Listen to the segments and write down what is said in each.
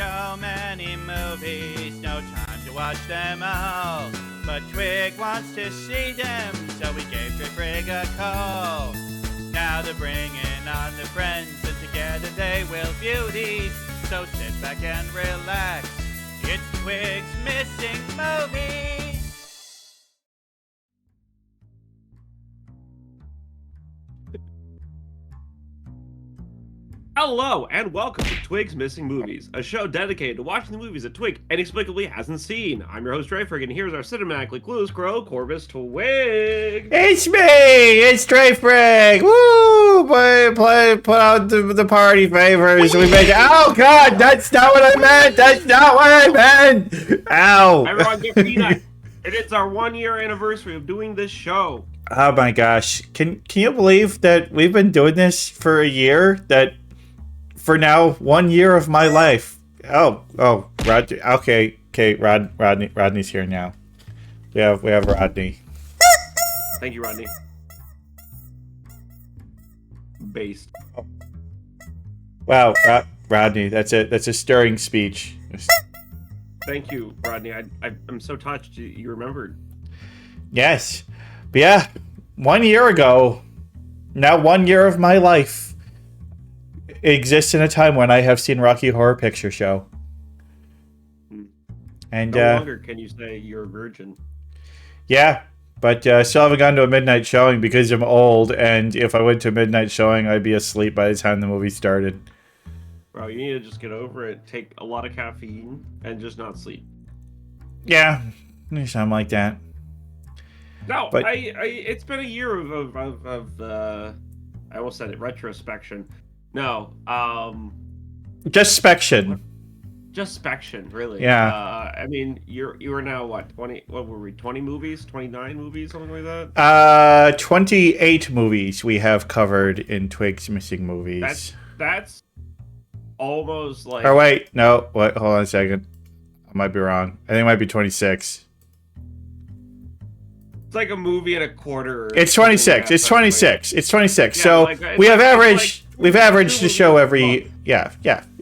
so many movies, no time to watch them all. But Twig wants to see them, so we gave Twig a call. Now they're bringing on their friends, and together they will view these. So sit back and relax, it's Twigs Missing Movies. Hello, and welcome to Twigs Missing Movies, a show dedicated to watching the movies that Twig inexplicably hasn't seen. I'm your host, Dray and Twig, and here's our cinematically clueless crow, Corvus Twig. It's me! It's Dray Frag! Woo! Put out the party favors. We make it. Oh god, that's not what I meant! That's not what I meant! Ow! Everyone get peanut. And it's our 1-year anniversary of doing this show. Oh my gosh. Can you believe that we've been doing this for a year? That for now, 1 year of my life. Oh, Rodney. Okay, Rodney's here now. We have Rodney. Thank you, Rodney. Based. Wow, Rodney, that's a stirring speech. Thank you, Rodney. I'm so touched you remembered. Yes, but yeah, 1 year ago, now 1 year of my life exists in a time when I have seen Rocky Horror Picture Show. And no longer can you say you're a virgin. Yeah, but still haven't gone to a midnight showing because I'm old, and if I went to a midnight showing, I'd be asleep by the time the movie started. Bro, you need to just get over it, take a lot of caffeine, and just not sleep. Yeah, something like that. No, but it's been a year of I almost said it, retrospection. No, just spection. Just spection, really. Yeah. I mean, you are now what, 20? What were we? 20 movies, 29 movies, something like that. 28 movies we have covered in Twigs Missing Movies. That's almost like. Or wait, no, wait, hold on a second. I might be wrong. I think it might be 26. It's like a movie and a quarter. It's 26. It's 26. It's 26. Yeah, so like, we have averaged. Like we've averaged the show every.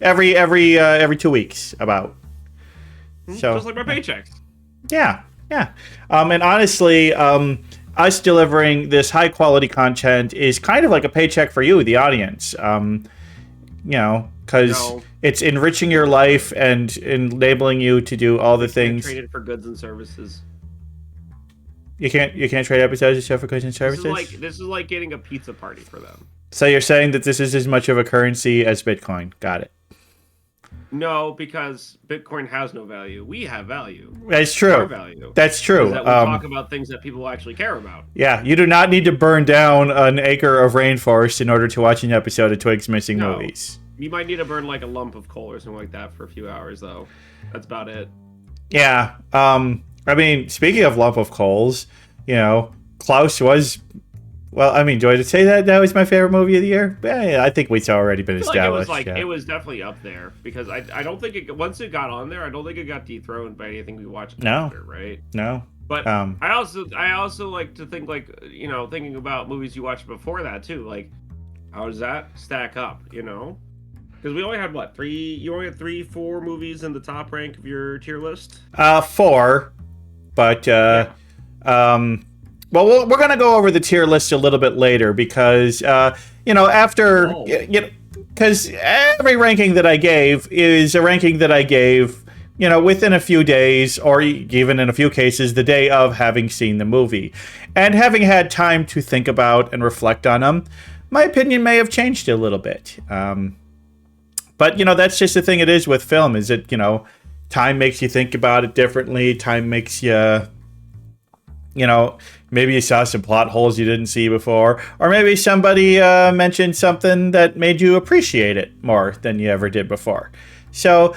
Every 2 weeks about. So just like my paychecks. Yeah. And honestly, us delivering this high quality content is kind of like a paycheck for you, the audience. Because it's enriching your life and enabling you to do all the things. Traded for goods and services. You can't trade episodes except for goods and services. This is like getting a pizza party for them. So you're saying that this is as much of a currency as Bitcoin? Got it. No, because Bitcoin has no value. We have value. That's true. Our value. That's true. That we talk about things that people actually care about. Yeah, you do not need to burn down an acre of rainforest in order to watch an episode of Twigs Missing Movies. You might need to burn like a lump of coal or something like that for a few hours, though. That's about it. Yeah. I mean, speaking of lump of coals, Klaus was. Well, I mean, do I just say that was my favorite movie of the year? Yeah, I think it's already been established. It was definitely up there because I don't think once it got on there, I don't think it got dethroned by anything we watched after, right? No. But I also like to think thinking about movies you watched before that too. Like, how does that stack up? Because we only had what, 3? You only had 4 movies in the top rank of your tier list. 4, but Well, we're going to go over the tier list a little bit later because, because every ranking that I gave is a ranking that I gave, within a few days or even in a few cases, the day of having seen the movie. And having had time to think about and reflect on them, my opinion may have changed a little bit. But, that's just the thing it is with film, is that, time makes you think about it differently. Time makes you... maybe you saw some plot holes you didn't see before, or maybe somebody mentioned something that made you appreciate it more than you ever did before. So,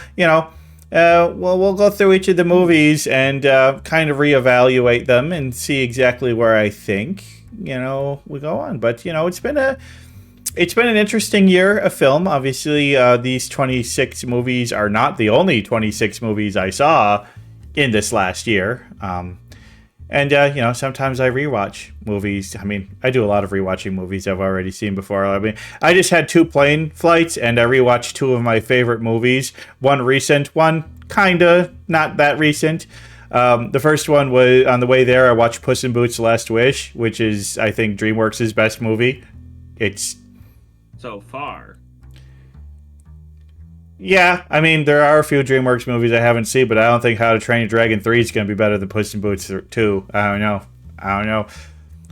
we'll go through each of the movies and kind of reevaluate them and see exactly where I think, we go on. But, it's been an interesting year of film. Obviously, these 26 movies are not the only 26 movies I saw in this last year. And, sometimes I rewatch movies. I mean, I do a lot of rewatching movies I've already seen before. I mean, I just had 2 plane flights, and I rewatched 2 of my favorite movies. One recent, one kind of not that recent. The first one was, on the way there, I watched Puss in Boots: The Last Wish, which is, I think, DreamWorks' best movie. It's... So far. Yeah, I mean, there are a few DreamWorks movies I haven't seen, but I don't think How to Train Your Dragon 3 is going to be better than Puss in Boots 2. I don't know.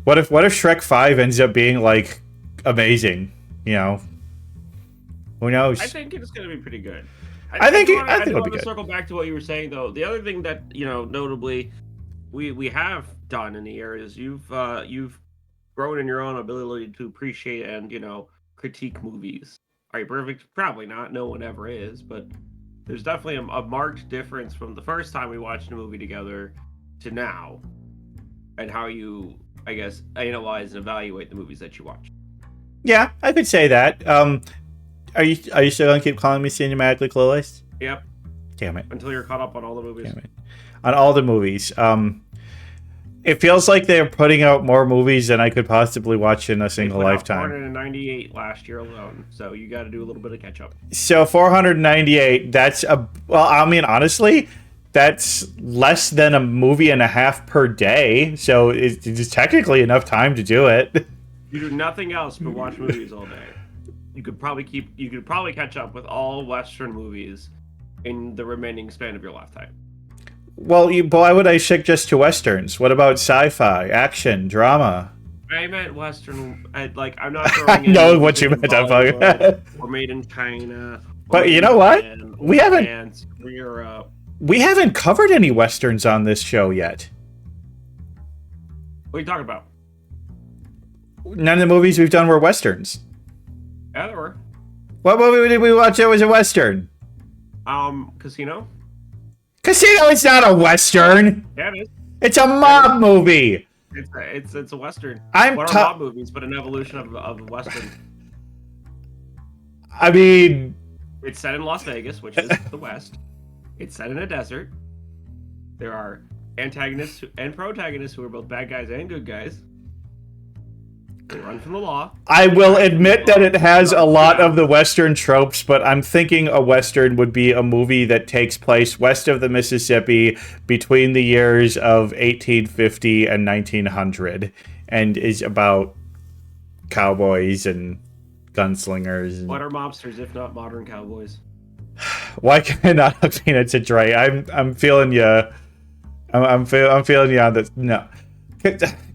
What if Shrek 5 ends up being, like, amazing? Who knows? I think it's going to be pretty good. I think it'll be to good. Circle back to what you were saying, though. The other thing that, notably, we have done in the year is you've grown in your own ability to appreciate and, critique movies. Are you perfect? Probably not. No one ever is, but there's definitely a marked difference from the first time we watched a movie together to now, and how you, I guess, analyze and evaluate the movies that you watch. Yeah, I could say that. Are you still gonna keep calling me cinematically clueless? Yep. Damn it. Until you're caught up on all the movies. Damn it. On all the movies. It feels like they're putting out more movies than I could possibly watch in a single lifetime. 498 last year alone, so you got to do a little bit of catch up. So 498, honestly, that's less than a movie and a half per day, so it's technically enough time to do it. You do nothing else but watch movies all day. You could probably catch up with all Western movies in the remaining span of your lifetime. Well, why would I stick just to Westerns? What about sci-fi, action, drama? I meant Western. I'm not throwing I know what you meant. Or Made in China. But you know what? We haven't covered any Westerns on this show yet. What are you talking about? None of the movies we've done were Westerns. Yeah, there were. What movie did we watch that was a Western? Casino. Casino is not a Western. Yeah, it is. It's a mob movie. It's a Western. What are mob movies, but an evolution of a Western. I mean... It's set in Las Vegas, which is the West. It's set in a desert. There are antagonists and protagonists who are both bad guys and good guys. They run from the law. I will admit that it has a lot of the Western tropes, but I'm thinking a Western would be a movie that takes place west of the Mississippi between the years of 1850 and 1900 and is about cowboys and gunslingers. And... What are mobsters if not modern cowboys? Why can I not have Peanuts at Dre? I'm feeling you. I'm feeling you on this. No.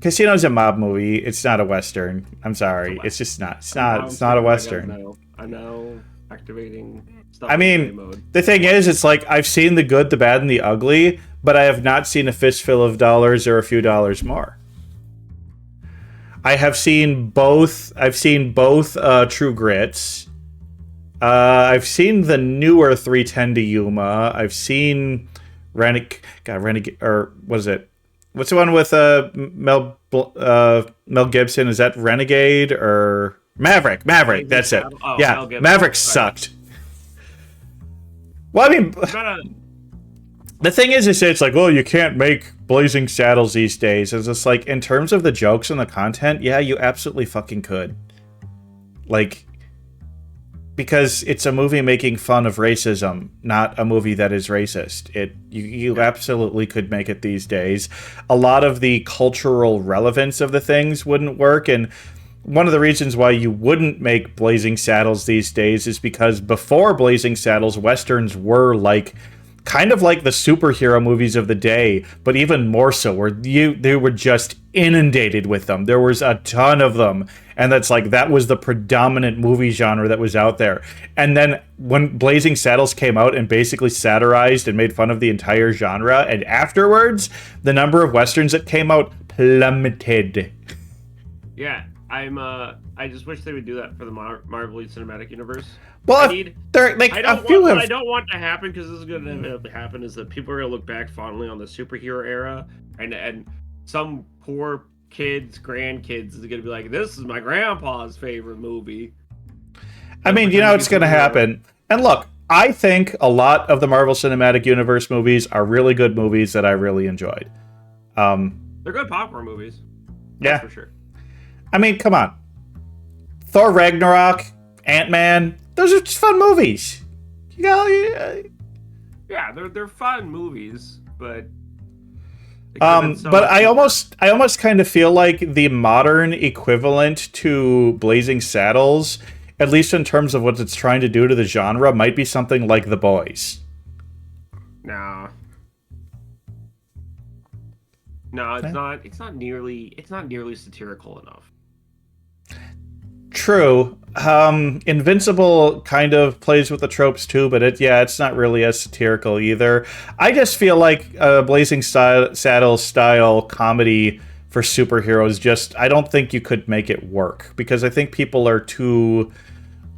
Casino's a mob movie. It's not a Western. I'm sorry. It's just not. It's not a Western. I know. Activating stuff. I mean, the thing is, it's like I've seen the good, the bad, and the ugly, but I have not seen A Fistful of Dollars or A Few Dollars More. I have seen both. I've seen both True Grits. I've seen the newer 310 to Yuma. I've seen Renegade, or what is it? What's the one with Mel Gibson? Is that Renegade or Maverick? That's it. Oh, yeah, Maverick sucked. Well, I mean, the thing is, it's like, well, you can't make Blazing Saddles these days. It's just like, in terms of the jokes and the content, yeah, you absolutely fucking could. Like, because it's a movie making fun of racism, not a movie that is racist. You absolutely could make it these days. A lot of the cultural relevance of the things wouldn't work, and one of the reasons why you wouldn't make Blazing Saddles these days is because before Blazing Saddles, Westerns were kind of like the superhero movies of the day, but even more so, where they were just inundated with them. There was a ton of them, and that was the predominant movie genre that was out there. And then when Blazing Saddles came out and basically satirized and made fun of the entire genre, and afterwards, the number of Westerns that came out plummeted. Yeah, I just wish they would do that for the Marvel Cinematic Universe. Well, what I don't want to happen, because this is going to happen, is that people are going to look back fondly on the superhero era, and some poor kid's grandkids is going to be like, this is my grandpa's favorite movie. I mean, you know what's going to happen. And look, I think a lot of the Marvel Cinematic Universe movies are really good movies that I really enjoyed. They're good popcorn movies. Yeah. That's for sure. I mean, come on. Thor Ragnarok, Ant-Man, those are just fun movies. You know, Yeah, they're fun movies, but but I almost kind of feel like the modern equivalent to Blazing Saddles, at least in terms of what it's trying to do to the genre, might be something like The Boys. No, it's not. It's not nearly satirical enough. True. Invincible kind of plays with the tropes too, but it's not really as satirical either. I just feel like a Blazing Saddles style comedy for superheroes, I don't think you could make it work, because I think people are too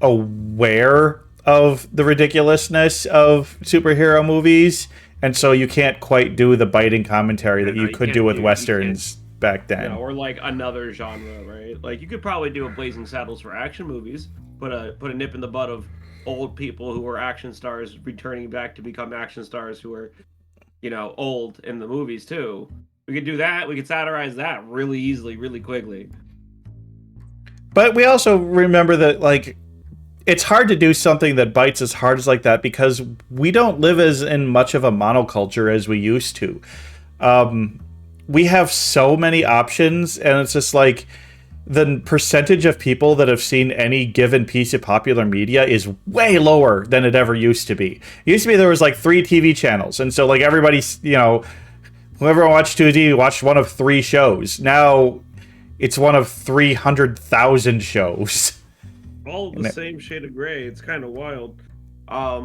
aware of the ridiculousness of superhero movies, and so you can't quite do the biting commentary that you could do with westerns back then. Or like another genre, right? Like you could probably do a Blazing Saddles for action movies, put a nip in the butt of old people who were action stars returning back to become action stars who are, old in the movies too. We could do that. We could satirize that really easily, really quickly. But we also remember that, like, it's hard to do something that bites as hard as like that because we don't live as in much of a monoculture as we used to. We have so many options, and it's just like the percentage of people that have seen any given piece of popular media is way lower than it ever used to be. It used to be there was like 3 TV channels, and so like everybody's, whoever watched TV watched one of 3 shows. Now it's one of 300,000 shows. All the same shade of gray. It's kind of wild. I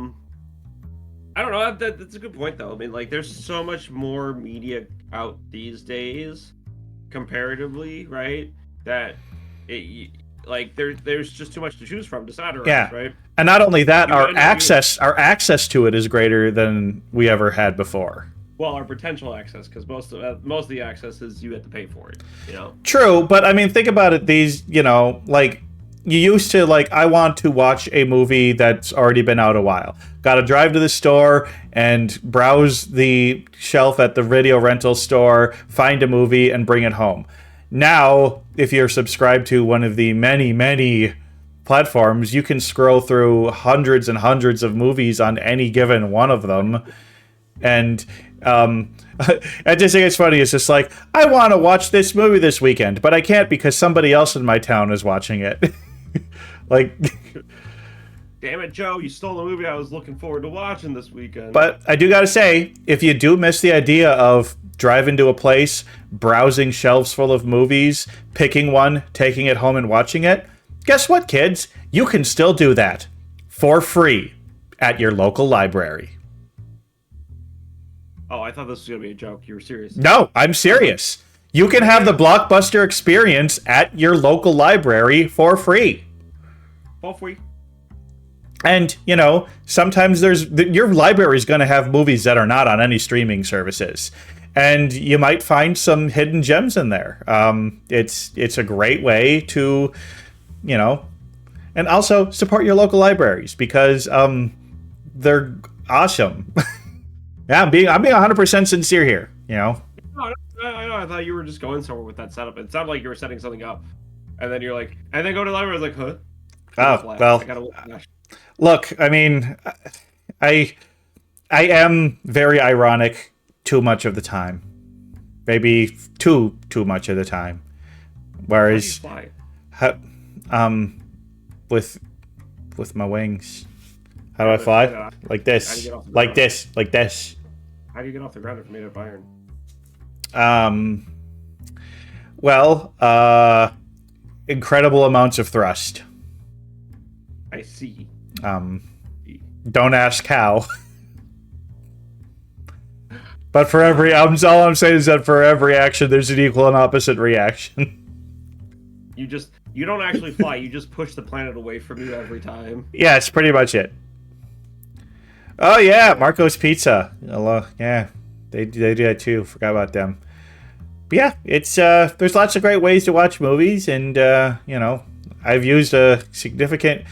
don't know. That's a good point, though. I mean, like, there's so much more media out these days, comparatively, right? That there's just too much to choose from to satirize, right? And not only that, our access to it is greater than we ever had before. Well, our potential access, because most of the access is you have to pay for it. True, but I mean, think about it. These, like. You used to, like, I want to watch a movie that's already been out a while. Got to drive to the store and browse the shelf at the video rental store, find a movie, and bring it home. Now, if you're subscribed to one of the many, many platforms, you can scroll through hundreds and hundreds of movies on any given one of them. And I just think it's funny. It's just like, I want to watch this movie this weekend, but I can't because somebody else in my town is watching it. Like, damn it, Joe, you stole the movie I was looking forward to watching this weekend. But I do gotta say, if you do miss the idea of driving to a place, browsing shelves full of movies, picking one, taking it home and watching it, guess what, kids? You can still do that for free at your local library. Oh, I thought this was going to be a joke. You were serious. No, I'm serious. You can have the Blockbuster experience at your local library for free. For free. And, sometimes your library is going to have movies that are not on any streaming services. And you might find some hidden gems in there. It's a great way to, and also support your local libraries because they're awesome. Yeah, I'm being 100% sincere here, No, I know. I thought you were just going somewhere with that setup. It sounded like you were setting something up. And then you're like, and then go to the library. I was like, huh? Oh, well, I gotta look, I mean, I am very ironic too much of the time. Maybe too much of the time. Whereas, with my wings. How do I fly? Like this. Like this. Like this. How do you get off the ground if you're made of iron? Incredible amounts of thrust. I see. Don't ask how. But for every, all I'm saying is that for every action, there's an equal and opposite reaction. You don't actually fly. You just push the planet away from you every time. Yeah, it's pretty much it. Oh yeah, Marco's Pizza. Hello. Yeah, they do that too. Forgot about them. But yeah, it's there's lots of great ways to watch movies, and I've used a significant.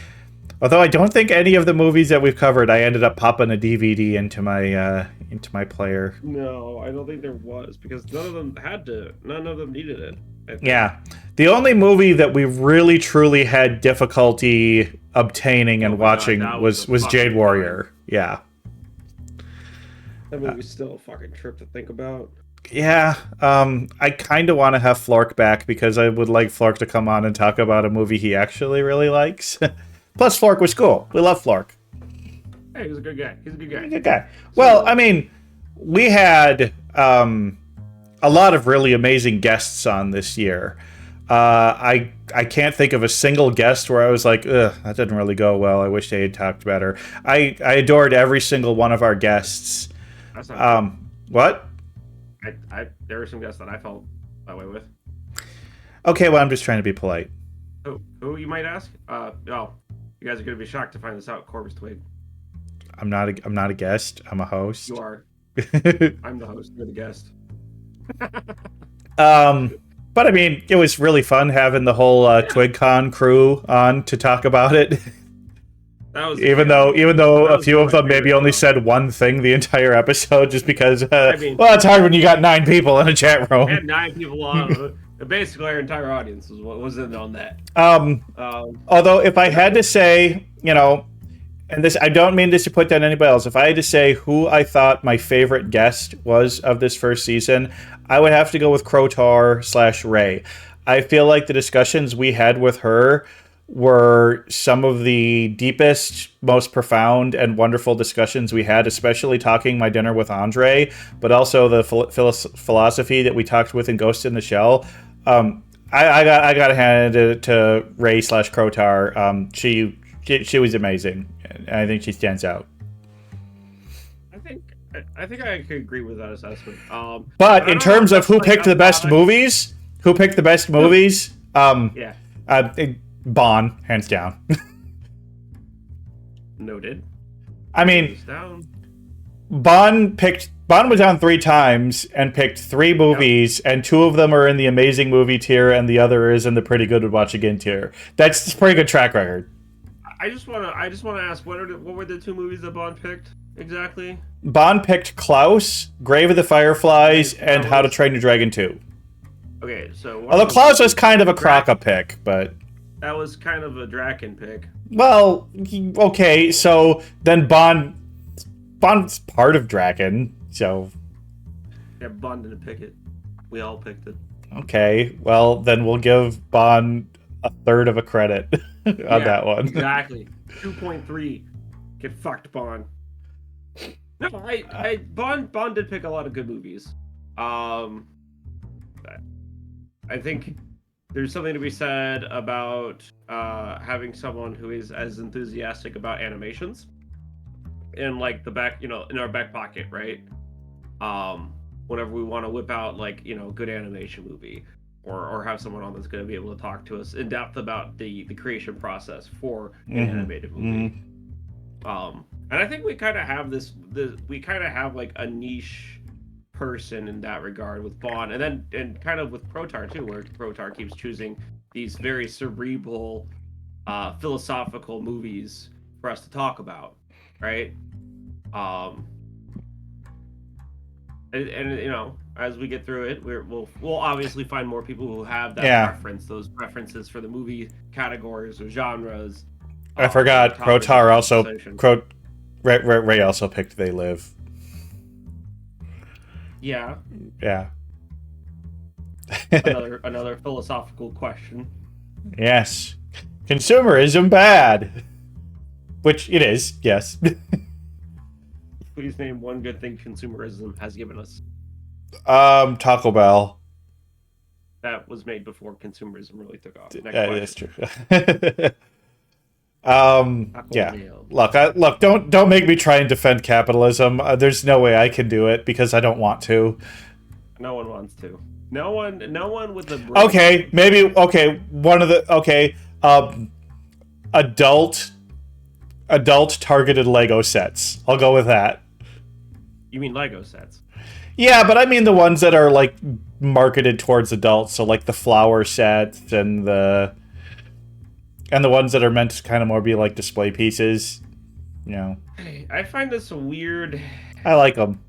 Although I don't think any of the movies that we've covered, I ended up popping a DVD into my into my player. No, I don't think there was, because none of them needed it. I think. Yeah. The only movie that we really truly had difficulty obtaining and Oh my God, watching that was was a Jade fucking Warrior. Yeah. That movie's still a fucking trip to think about. Yeah. I kind of want to have Flork back because I would like Flork to come on and talk about a movie he actually really likes. Plus, Flork was cool. We love Flork. Hey, he's a good guy. He's a good guy. Good guy. Well, I mean, we had a lot of really amazing guests on this year. I can't think of a single guest where I was like, ugh, that didn't really go well. I wish they had talked better. I adored every single one of our guests. That's not What? there were some guests that I felt that way with. Okay, well, I'm just trying to be polite. Who you might ask? You guys are gonna be shocked to find this out. Corvus Twig. I'm not a guest. I'm a host. You are. I'm the host. You're the guest. But I mean, it was really fun having the whole TwigCon crew on to talk about it. That was even though a few of them maybe only though. said one thing the entire episode, just because. I mean, well, it's hard when you got 9 people in a chat room. We had 9 people on. Basically, our entire audience was in on that. Although, if I had to say, and this, I don't mean this to put down anybody else. If I had to say who I thought my favorite guest was of this first season, I would have to go with Crotar/Ray. I feel like the discussions we had with her were some of the deepest, most profound, and wonderful discussions we had, especially talking my dinner with Andre, but also the philosophy that we talked with in Ghost in the Shell. I got to hand it to Ray/Crotar. She was amazing. I think she stands out. I think I could agree with that assessment. But in terms of who picked the best movies, yeah, Bon, hands down. Noted. I mean, Bon was on 3 times and picked 3 movies, and 2 of them are in the amazing movie tier, and the other is in the pretty good to watch again tier. That's a pretty good track record. I just want to ask, what were the 2 movies that Bond picked exactly? Bond picked Klaus, Grave of the Fireflies, and How to Train Your Dragon 2. Okay, so although Klaus was kind of a Kraka pick, but that was kind of a Draken pick. Well, okay, so then Bond's part of Draken, so yeah, Bond didn't pick it. We all picked it. Okay, well then we'll give Bond a third of a credit on that one. Exactly. 2.3. Get fucked, Bond. No, Bond did pick a lot of good movies. I think there's something to be said about having someone who is as enthusiastic about animations in like the back, in our back pocket, right? Whenever we want to whip out like, good animation movie, or have someone on that's going to be able to talk to us in depth about the creation process for an animated movie. And I think we kind of have we kind of have like a niche person in that regard with Bond, and kind of with Crotar too, where Crotar keeps choosing these very cerebral, philosophical movies for us to talk about, right? And as we get through it, we'll obviously find more people who have that preference, those preferences for the movie categories or genres. I forgot Crotar also Ray also picked They Live. Yeah. Yeah. another philosophical question. Yes. Consumerism bad. Which it is, yes. Please name one good thing consumerism has given us. Taco Bell. That was made before consumerism really took off. That's true. Yeah. Look, don't make me try and defend capitalism. There's no way I can do it because I don't want to. No one wants to. No one with a brain. Okay, maybe one of the adult targeted Lego sets. I'll go with that. You mean Lego sets? Yeah, but I mean the ones that are like marketed towards adults, so like the flower sets and the ones that are meant to kind of more be like display pieces, I find this weird. I like them.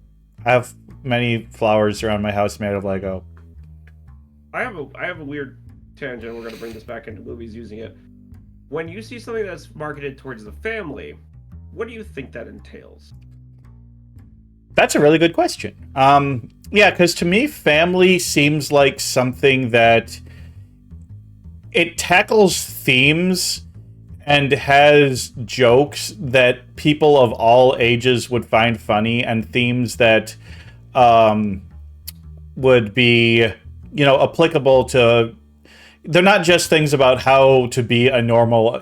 I have many flowers around my house made of Lego. I have a weird tangent. We're gonna bring this back into movies using it. When you see something that's marketed towards the family, what do you think that entails? That's a really good question. Yeah, because to me, family seems like something that it tackles themes and has jokes that people of all ages would find funny, and themes that would be, applicable to. They're not just things about how to be a normal,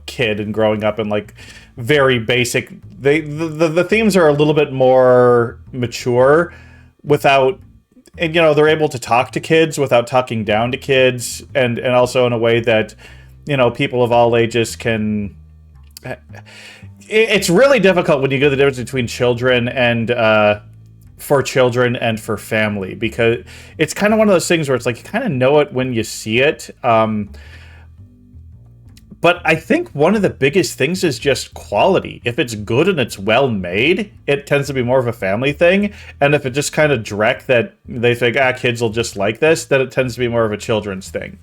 kid and growing up in like very basic. The themes are a little bit more mature, without, and they're able to talk to kids without talking down to kids, and also in a way that people of all ages can. It's really difficult when you get the difference between children and for children and for family, because it's kind of one of those things where it's like you kind of know it when you see it. But I think one of the biggest things is just quality. If it's good and it's well made, it tends to be more of a family thing. And if it just kind of direct that they think, kids will just like this, then it tends to be more of a children's thing.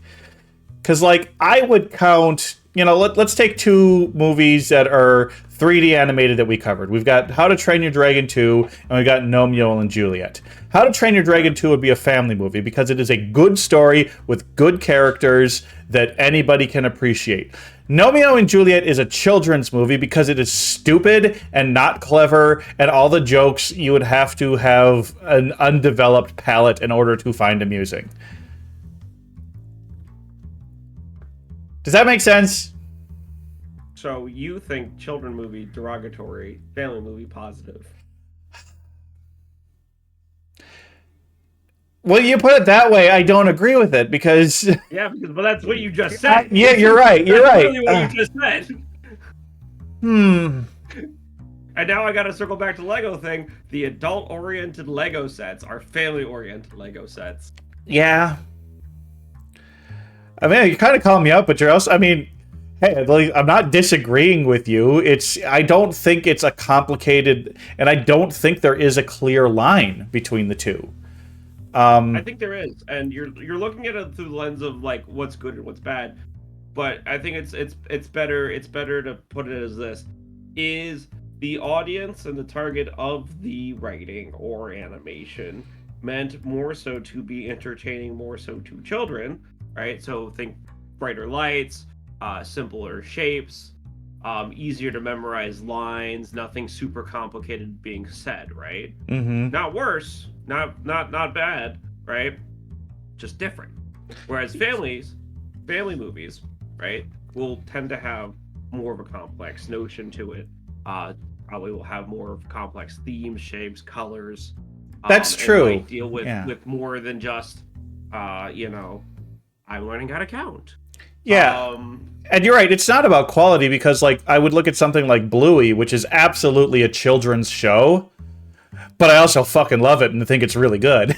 Because, like, I would count, let's take two movies that are 3D animated that we covered. We've got How to Train Your Dragon 2, and we've got Romeo and Juliet. How to Train Your Dragon 2 would be a family movie because it is a good story with good characters that anybody can appreciate. Romeo and Juliet is a children's movie because it is stupid and not clever, and all the jokes you would have to have an undeveloped palate in order to find amusing. Does that make sense? So you think children movie derogatory, family movie positive? Well, you put it that way, I don't agree with it because. Yeah, but that's what you just said. Yeah, you're right. You're that's right. Really what you just said. And now I got to circle back to Lego thing. The adult-oriented Lego sets are family-oriented Lego sets. Yeah. I mean, you kind of call me out, but you're also. I mean, hey, like, I'm not disagreeing with you. I don't think it's a complicated, and I don't think there is a clear line between the two. I think there is, and you're looking at it through the lens of like what's good and what's bad. But I think it's better to put it as this: is the audience and the target of the writing or animation meant more so to be entertaining, more so to children, right? So think brighter lights, simpler shapes, easier to memorize lines, nothing super complicated being said, right? Mm-hmm. Not worse, not bad, right? Just different. Whereas family movies, right, will tend to have more of a complex notion to it. Probably will have more of complex themes, shapes, colors. That's true. Might deal with more than just, I'm learning how to count. Yeah. And you're right, it's not about quality because, like, I would look at something like Bluey, which is absolutely a children's show, but I also fucking love it and think it's really good.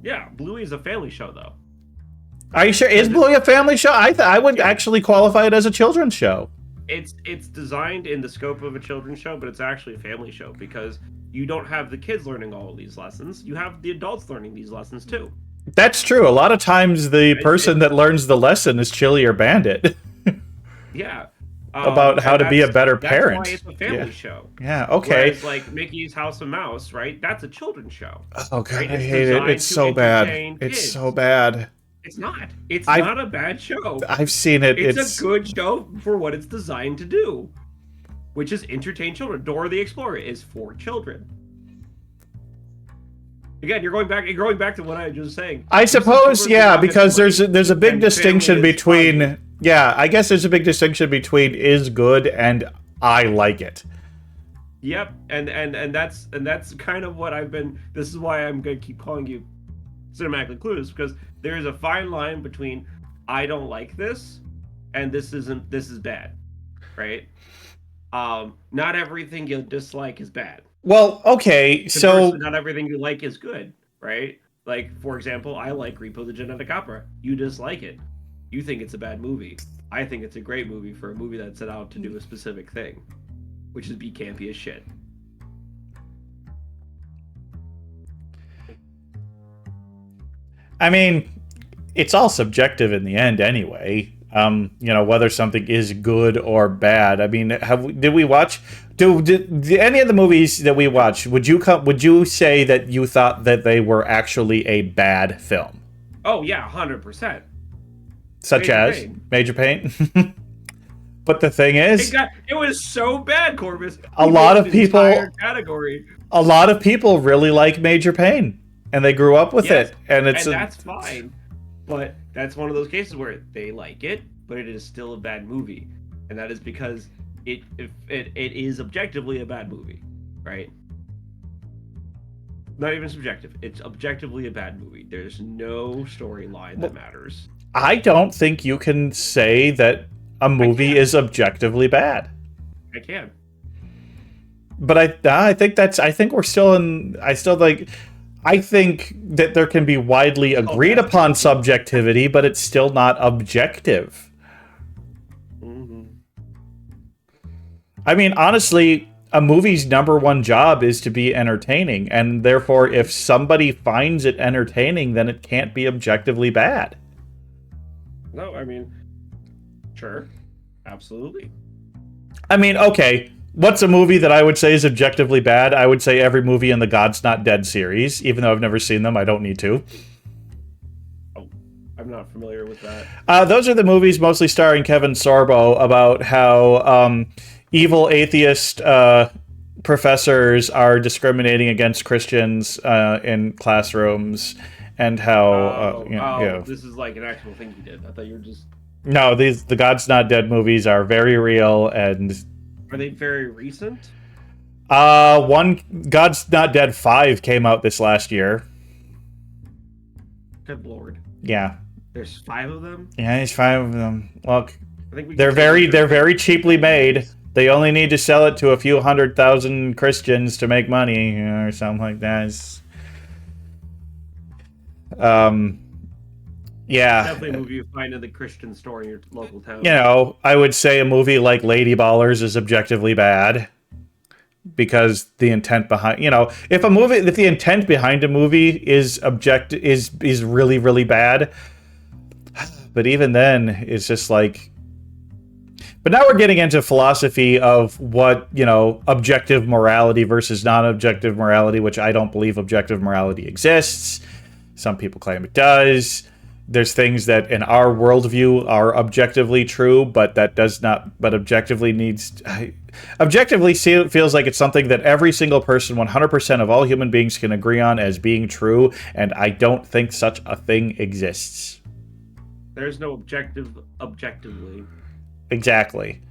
Yeah, Bluey is a family show, though. Are you sure? Is Bluey a family show? I would actually qualify it as a children's show. It's designed in the scope of a children's show, but it's actually a family show because you don't have the kids learning all of these lessons. You have the adults learning these lessons, too. That's true. A lot of times the person that learns the lesson is Chili or Bandit. Yeah. About how to be a better parent. That's why it's a family show. Yeah, okay. Whereas, like, Mickey's House of Mouse, right? That's a children's show. Oh, God, right? I hate it. It's so bad. It's so bad. It's not. It's not a bad show. I've seen it. It's a good show for what it's designed to do, which is entertain children. Dora the Explorer is for children. Again, you're going back to what I was just saying. I suppose, yeah, because there's a big distinction between. Yeah, I guess there's a big distinction between is good and I like it. Yep, and that's kind of what I've been. This is why I'm gonna keep calling you cinematically clueless, because there is a fine line between I don't like this and this is bad, right? Not everything you dislike is bad. Well, okay, so not everything you like is good, right? Like, for example, I like Repo the Genetic Opera. You dislike it. You think it's a bad movie. I think it's a great movie for a movie that set out to do a specific thing, which is be campy as shit. I mean, it's all subjective in the end anyway. Whether something is good or bad. I mean, did we watch? Did any of the movies that we watched? Would you say that you thought that they were actually a bad film? Oh yeah, 100%. Such as Major Pain. But the thing is, it was so bad, Corvus. A lot of people really like Major Pain, and they grew up with it, and that's fine. But that's one of those cases where they like it, but it is still a bad movie, and that is because it is objectively a bad movie, right? Not even subjective. It's objectively a bad movie. There's no storyline that matters. I don't think you can say that a movie is objectively bad. I can. But I think we're still in. I think that there can be widely agreed upon subjectivity, but it's still not objective. Mm-hmm. I mean, honestly, a movie's number one job is to be entertaining, and therefore, if somebody finds it entertaining, then it can't be objectively bad. No, I mean, sure, absolutely. I mean, okay. What's a movie that I would say is objectively bad? I would say every movie in the God's Not Dead series, even though I've never seen them. I don't need to. Oh, I'm not familiar with that. Those are the movies mostly starring Kevin Sorbo about how evil atheist professors are discriminating against Christians in classrooms, and how... this is like an actual thing he did. I thought you were just... No, the God's Not Dead movies are very real, and... Are they very recent? One God's Not Dead 5 came out this last year. Good lord. Yeah. There's 5 of them? Yeah, there's 5 of them. Look, I think they're very cheaply made. They only need to sell it to a few 100,000 Christians to make money, or something like that. Yeah. Definitely a movie you find in the Christian store in your local town. I would say a movie like Lady Ballers is objectively bad because the intent behind, if the intent behind a movie is really, really bad, but even then it's just like, but now we're getting into philosophy of what, objective morality versus non-objective morality, which I don't believe objective morality exists. Some people claim it does. There's things that in our worldview are objectively true, but that does not, but objectively feels like it's something that every single person, 100% of all human beings can agree on as being true, and I don't think such a thing exists. There's no objectively. Exactly.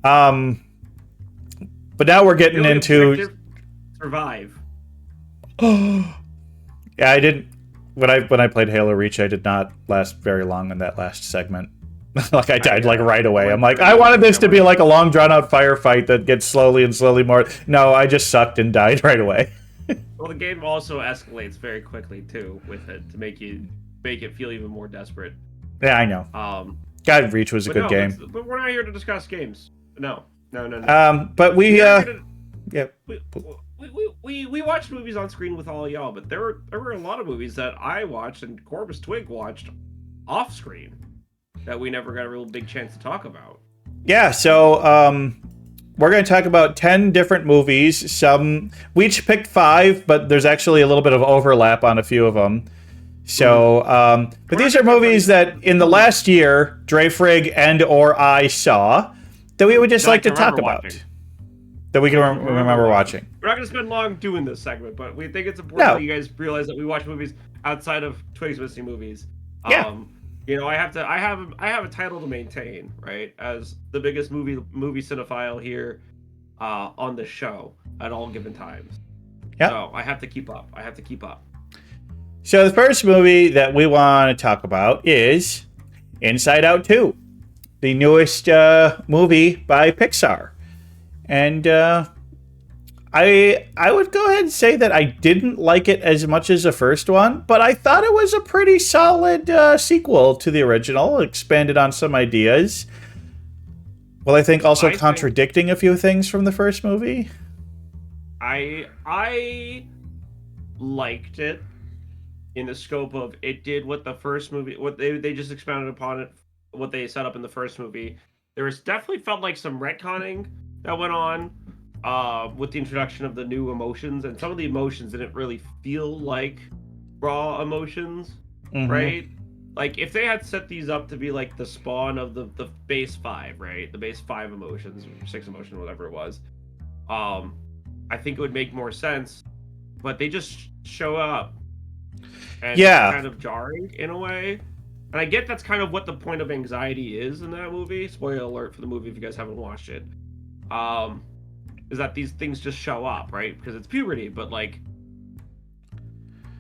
But now we're getting into... Survive. Yeah, I didn't... When I played Halo Reach, I did not last very long in that last segment. Like, I died right away. I'm like, I wanted this to be like a long, drawn-out firefight that gets slowly and slowly more... No, I just sucked and died right away. Well, the game also escalates very quickly, too, with it, to make it feel even more desperate. Yeah, I know. God, Reach was a good game. But we're not here to discuss games. No. But we... We watched movies on screen with all y'all, but there were a lot of movies that I watched and Corvus Twig watched off screen that we never got a real big chance to talk about. Yeah, so we're going to talk about 10 different movies. We each picked 5, but there's actually a little bit of overlap on a few of them. So, but these are movies that in the last year, Dray Frigg and or I saw that we would just like to talk about. That we can remember watching. We're not going to spend long doing this segment, but we think it's important that you guys realize that we watch movies outside of Twigs Missing Movies. Yeah. I have a title to maintain, right? As the biggest movie cinephile here on the show at all given times. Yeah. So I have to keep up. So the first movie that we want to talk about is Inside Out 2, the newest movie by Pixar. And I would go ahead and say that I didn't like it as much as the first one, but I thought it was a pretty solid sequel to the original, expanded on some ideas. Well, I think also contradicting a few things from the first movie. I liked it in the scope of it did what the first movie, what they just expounded upon it, what they set up in the first movie. There was definitely felt like some retconning that went on with the introduction of the new emotions, and some of the emotions didn't really feel like raw emotions, right? Like if they had set these up to be like the spawn of the base 5, right? The base 5 emotions, or 6 emotions, whatever it was. I think it would make more sense, but they just show up. And it's kind of jarring in a way. And I get that's kind of what the point of anxiety is in that movie. Spoiler alert for the movie if you guys haven't watched it. Is that these things just show up, right? Because it's puberty, but like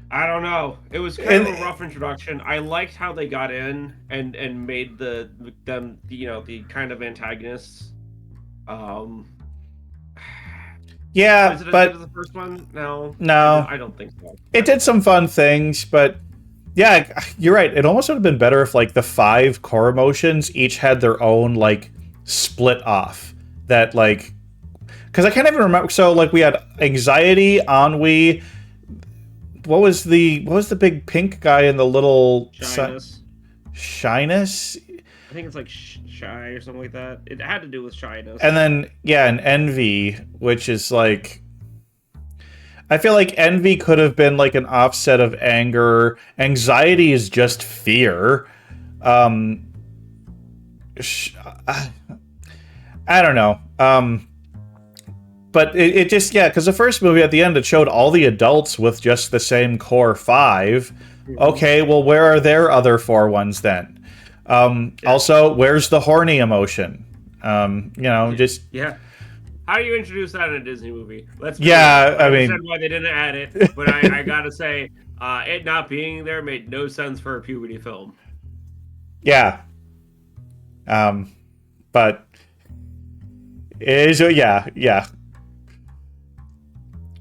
I don't know. It was kind of a rough introduction. I liked how they got in and made them the kind of antagonists. Yeah, is it but the first one? No, I don't think so. It did some fun things, but yeah, you're right. It almost would have been better if like the 5 core emotions each had their own like split off. That like, because I can't even remember. So like we had anxiety, ennui. What was the big pink guy in the little shyness? Shyness. I think it's like shy or something like that. It had to do with shyness. And then and envy, which is like, I feel like envy could have been like an offset of anger. Anxiety is just fear. I don't know. But it just, because the first movie at the end, it showed all the adults with just the same core 5. Okay, well, where are their other 4 ones then? Also, where's the horny emotion? Just... Yeah. How do you introduce that in a Disney movie? I mean... why they didn't add it, but I gotta say, it not being there made no sense for a puberty film. Yeah. But... yeah.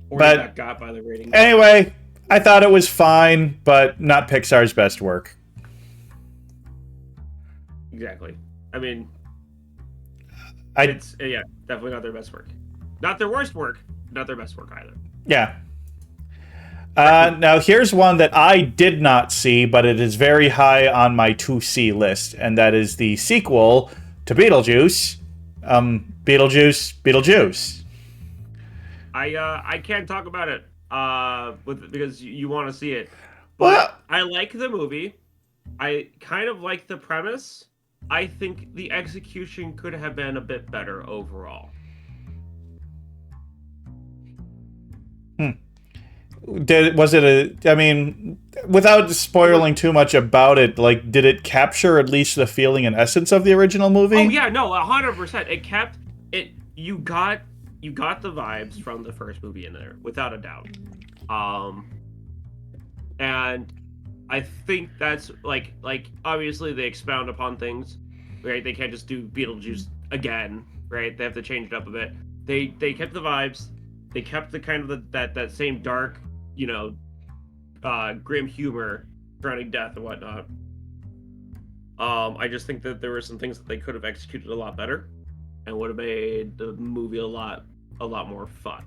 Or that got by the rating. Anyway, I thought it was fine, but not Pixar's best work. Exactly. I mean, it's definitely not their best work. Not their worst work, not their best work either. Yeah. Now, here's one that I did not see, but it is very high on my to-see list, and that is the sequel to Beetlejuice. Beetlejuice. I can't talk about it because you want to see it. But I like the movie. I kind of like the premise. I think the execution could have been a bit better overall. Without spoiling too much about it, like, did it capture at least the feeling and essence of the original movie? Oh yeah, no, 100%. It kept it. You got the vibes from the first movie in there, without a doubt. And I think that's like obviously they expound upon things, right? They can't just do Beetlejuice again, right? They have to change it up a bit. They kept the vibes. They kept the kind of that same dark, grim humor surrounding death and whatnot. I just think that there were some things that they could have executed a lot better, and would have made the movie a lot more fun.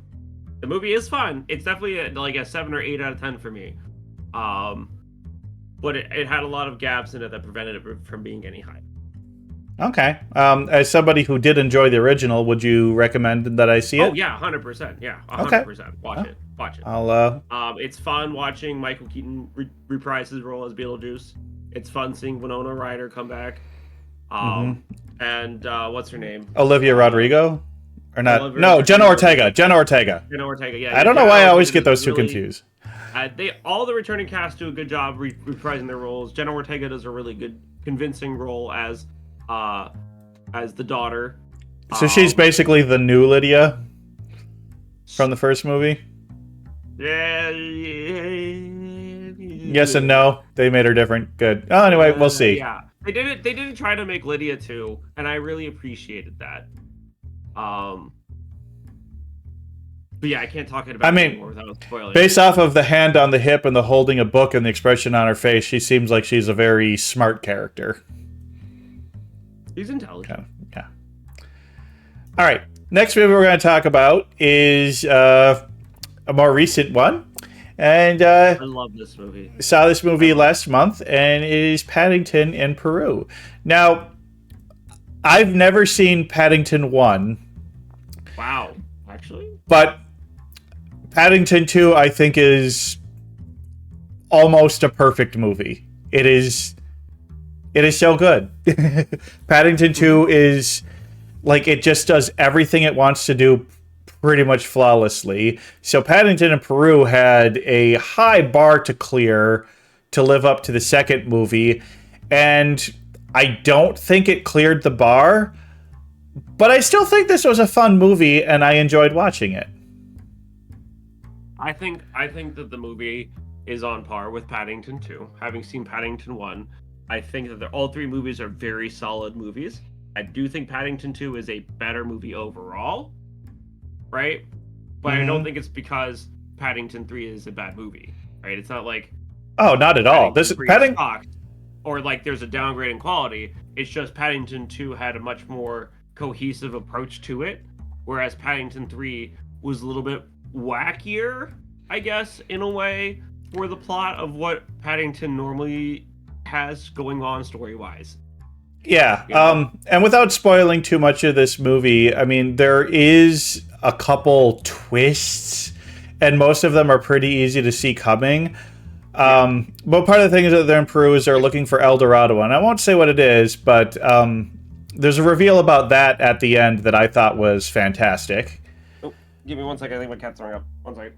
The movie is fun. It's definitely like a 7 or 8 out of 10 for me. But it had a lot of gaps in it that prevented it from being any high. Okay. As somebody who did enjoy the original, would you recommend that I see it? Oh yeah, 100%. Yeah, 100%. Watch it. It's fun watching Michael Keaton reprise his role as Beetlejuice. It's fun seeing Winona Ryder come back. And what's her name? Olivia Rodrigo? Or not? No, Jenna Ortega. Jenna Ortega, yeah. I don't know why I always get those two confused. All the returning cast do a good job reprising their roles. Jenna Ortega does a really good, convincing role as the daughter. So she's basically the new Lydia from the first movie? Yeah. Yes and no. They made her different. Good. Oh, anyway, we'll see. Yeah. They didn't try to make Lydia too, and I really appreciated that. But yeah, I can't talk about it anymore without spoiling. Based off of the hand on the hip and the holding a book and the expression on her face, she seems like she's a very smart character. She's intelligent. Yeah. All right. Next movie we're going to talk about is a more recent one. And I love this movie. saw this movie last month, and it is Paddington in Peru. Now, I've never seen Paddington 1. Wow, actually? But Paddington 2, I think, is almost a perfect movie. It is so good. Paddington 2 is like, it just does everything it wants to do pretty much flawlessly. So Paddington in Peru had a high bar to clear to live up to the second movie, and I don't think it cleared the bar, but I still think this was a fun movie, and I enjoyed watching it. I think that the movie is on par with Paddington 2. Having seen Paddington 1, I think that all three movies are very solid movies. I do think Paddington 2 is a better movie overall, right? But I don't think it's because Paddington 3 is a bad movie, right? It's not like not at all. This Paddington or like there's a downgrade in quality. It's just Paddington 2 had a much more cohesive approach to it, whereas Paddington 3 was a little bit wackier, I guess, in a way, for the plot of what Paddington normally has going on story-wise. Yeah, and without spoiling too much of this movie, I mean, there is a couple twists, and most of them are pretty easy to see coming. But part of the thing is that they're in Peru is they're looking for El Dorado, and I won't say what it is, but there's a reveal about that at the end that I thought was fantastic. Oh, give me 1 second. I think my cat's throwing up. 1 second.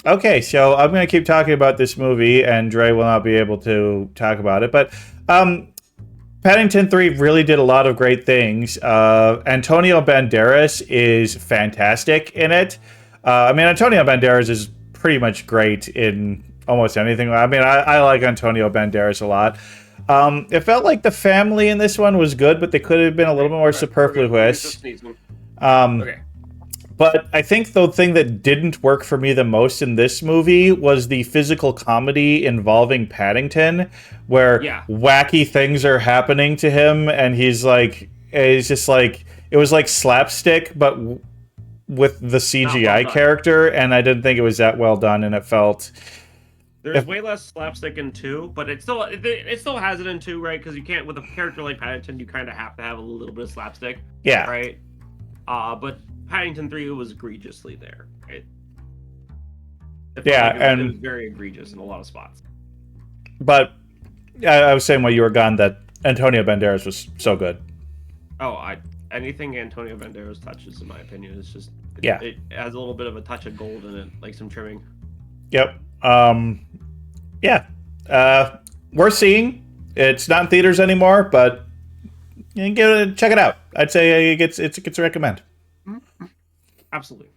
Okay, so I'm going to keep talking about this movie, and Dre will not be able to talk about it, but Paddington 3 really did a lot of great things. Antonio Banderas is fantastic in it. I mean, Antonio Banderas is pretty much great in almost anything. I mean, I like Antonio Banderas a lot. It felt like the family in this one was good, but they could have been a little bit more superfluous. Okay. But I think the thing that didn't work for me the most in this movie was the physical comedy involving Paddington, where wacky things are happening to him, and he's just like, it was like slapstick, but with the CGI character, and I didn't think it was that well done, and it felt... There's way less slapstick in 2, but it still has it in 2, right? Because you can't, with a character like Paddington, you kind of have to have a little bit of slapstick. Yeah. Right? But Paddington 3 was egregiously there, right? It was very egregious in a lot of spots. But I was saying while you were gone that Antonio Banderas was so good. Oh, anything Antonio Banderas touches, in my opinion, is just it has a little bit of a touch of gold in it, like some trimming. Yep. Worth seeing. It's not in theaters anymore, but you can check it out. I'd say it's a recommend. Absolutely.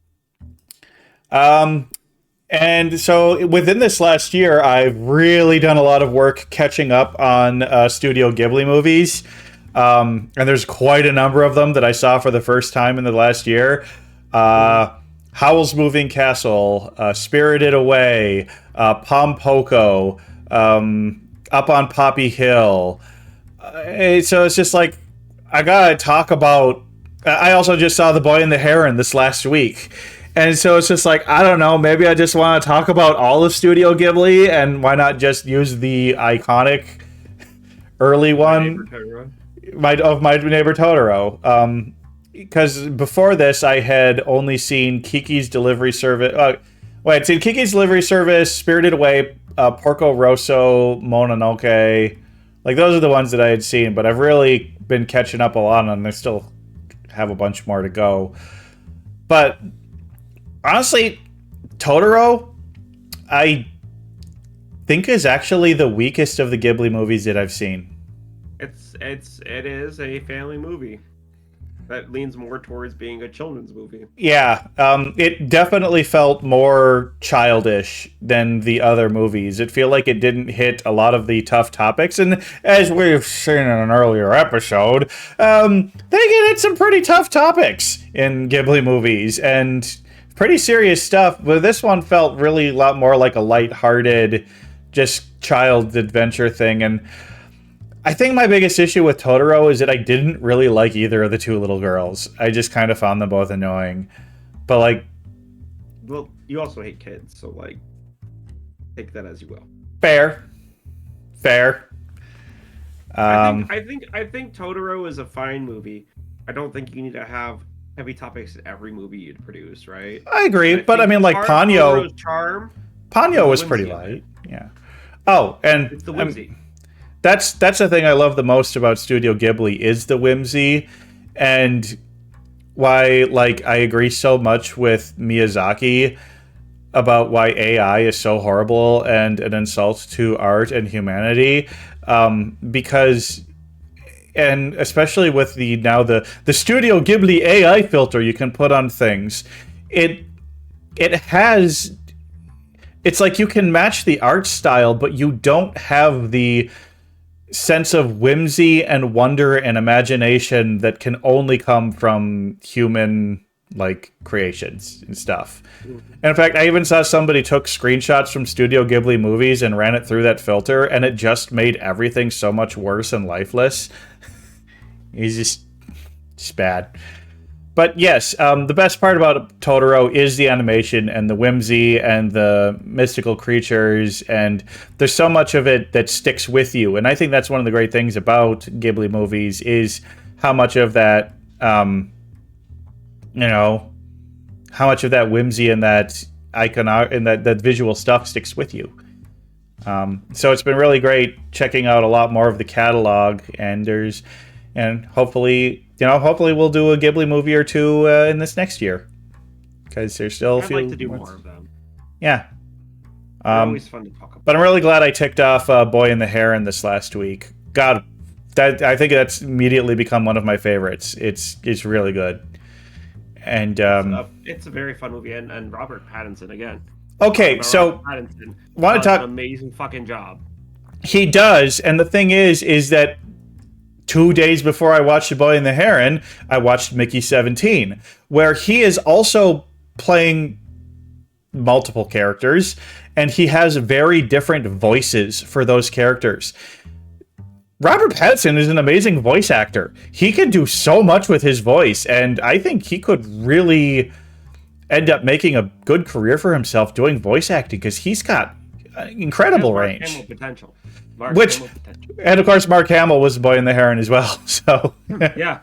And so within this last year, I've really done a lot of work catching up on Studio Ghibli movies. And there's quite a number of them that I saw for the first time in the last year. Howl's Moving Castle, Spirited Away, Pom Poko, Up on Poppy Hill. So it's just like, I gotta talk about... I also just saw The Boy and the Heron this last week. And so it's just like, I don't know, maybe I just want to talk about all of Studio Ghibli, and why not just use the iconic early one of My Neighbor Totoro. Because before this, I had only seen Kiki's Delivery Service. I'd seen Kiki's Delivery Service, Spirited Away, Porco Rosso, Mononoke. Like, those are the ones that I had seen, but I've really been catching up a lot, and I still have a bunch more to go. But honestly, Totoro, I think is actually the weakest of the Ghibli movies that I've seen. It is a family movie that leans more towards being a children's movie. Yeah, it definitely felt more childish than the other movies. It felt like it didn't hit a lot of the tough topics, and as we've seen in an earlier episode, they get at some pretty tough topics in Ghibli movies, and pretty serious stuff, but this one felt really a lot more like a lighthearted, just child adventure thing, and I think my biggest issue with Totoro is that I didn't really like either of the two little girls. I just kind of found them both annoying. But, like... Well, you also hate kids, so, like... Take that as you will. Fair. I think Totoro is a fine movie. I don't think you need to have heavy topics in every movie you'd produce, right? I agree, but I mean, like Ponyo was pretty light. Yeah. Oh, and it's the whimsy. That's the thing I love the most about Studio Ghibli is the whimsy, and why I agree so much with Miyazaki about why AI is so horrible and an insult to art and humanity, because, and especially with the Studio Ghibli AI filter you can put on things, it's like you can match the art style, but you don't have the sense of whimsy and wonder and imagination that can only come from human creations and stuff. And in fact, I even saw somebody took screenshots from Studio Ghibli movies and ran it through that filter, and it just made everything so much worse and lifeless. It's just bad. But yes, the best part about Totoro is the animation and the whimsy and the mystical creatures, and there's so much of it that sticks with you. And I think that's one of the great things about Ghibli movies is how much of that, how much of that whimsy and that icon and that visual stuff sticks with you. So it's been really great checking out a lot more of the catalog, and hopefully we'll do a Ghibli movie or two in this next year, because there's still I'd like to do more of them. Yeah. Always fun to talk about. But I'm really glad I ticked off Boy and the Heron this last week. God, I think that's immediately become one of my favorites. It's really good. And it's a very fun movie, and Robert Pattinson again. Okay, so Pattinson want to talk an amazing fucking job. He does, and the thing is that 2 days before I watched The Boy and the Heron, I watched Mickey 17, where he is also playing multiple characters, and he has very different voices for those characters. Robert Pattinson is an amazing voice actor. He can do so much with his voice, and I think he could really end up making a good career for himself doing voice acting, because he's got incredible range. Hamill potential. And of course, Mark Hamill was The Boy and the Heron as well. So yeah,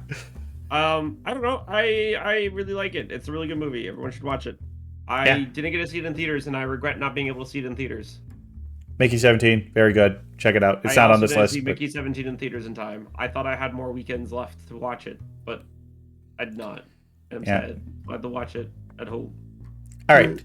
I don't know. I really like it. It's a really good movie. Everyone should watch it. I didn't get to see it in theaters, and I regret not being able to see it in theaters. Mickey 17, very good. Check it out. It's not on this list. I didn't see Mickey 17 in theaters in time. I thought I had more weekends left to watch it, but I did not. I'm sad. I had to watch it at home. All right.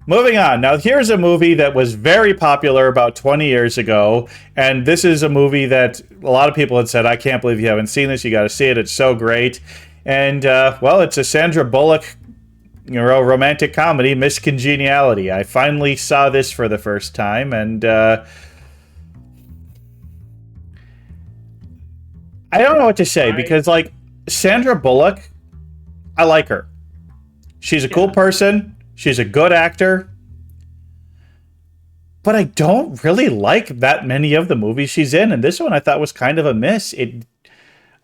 Moving on. Now, here's a movie that was very popular about 20 years ago, and this is a movie that a lot of people had said, I can't believe you haven't seen this. You got to see it. It's so great. And, it's a Sandra Bullock romantic comedy, Miss Congeniality. I finally saw this for the first time, and I don't know what to say, because, Sandra Bullock, I like her. She's a cool person. She's a good actor. But I don't really like that many of the movies she's in, and this one I thought was kind of a miss. Even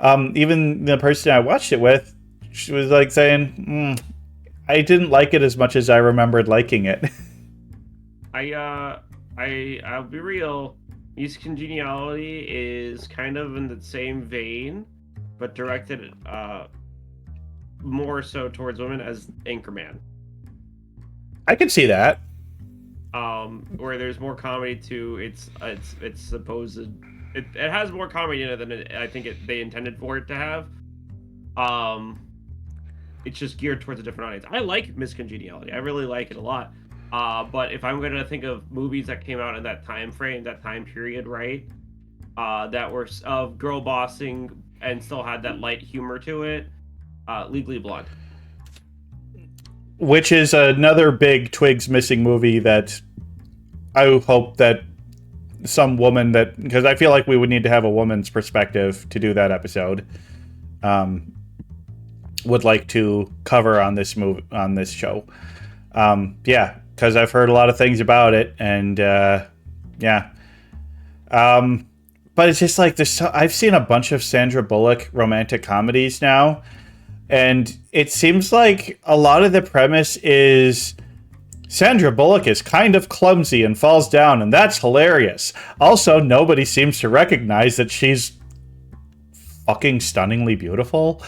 the person I watched it with, she was saying, I didn't like it as much as I remembered liking it. I'll be real. Miss Congeniality is kind of in the same vein, but directed more so towards women as Anchorman. I can see that. Where there's more comedy to it's supposed it has more comedy in it than I think they intended for it to have. It's just geared towards a different audience. I like Miss Congeniality. I really like it a lot. But if I'm going to think of movies that came out in that time frame, that time period, right? That were of girl bossing and still had that light humor to it, Legally Blonde. Which is another big Twigs Missing movie that I hope that some woman because I feel like we would need to have a woman's perspective to do that episode, would like to cover on this show. Because I've heard a lot of things about it, and but it's just I've seen a bunch of Sandra Bullock romantic comedies now, and it seems like a lot of the premise is Sandra Bullock is kind of clumsy and falls down, and that's hilarious. Also, nobody seems to recognize that she's fucking stunningly beautiful.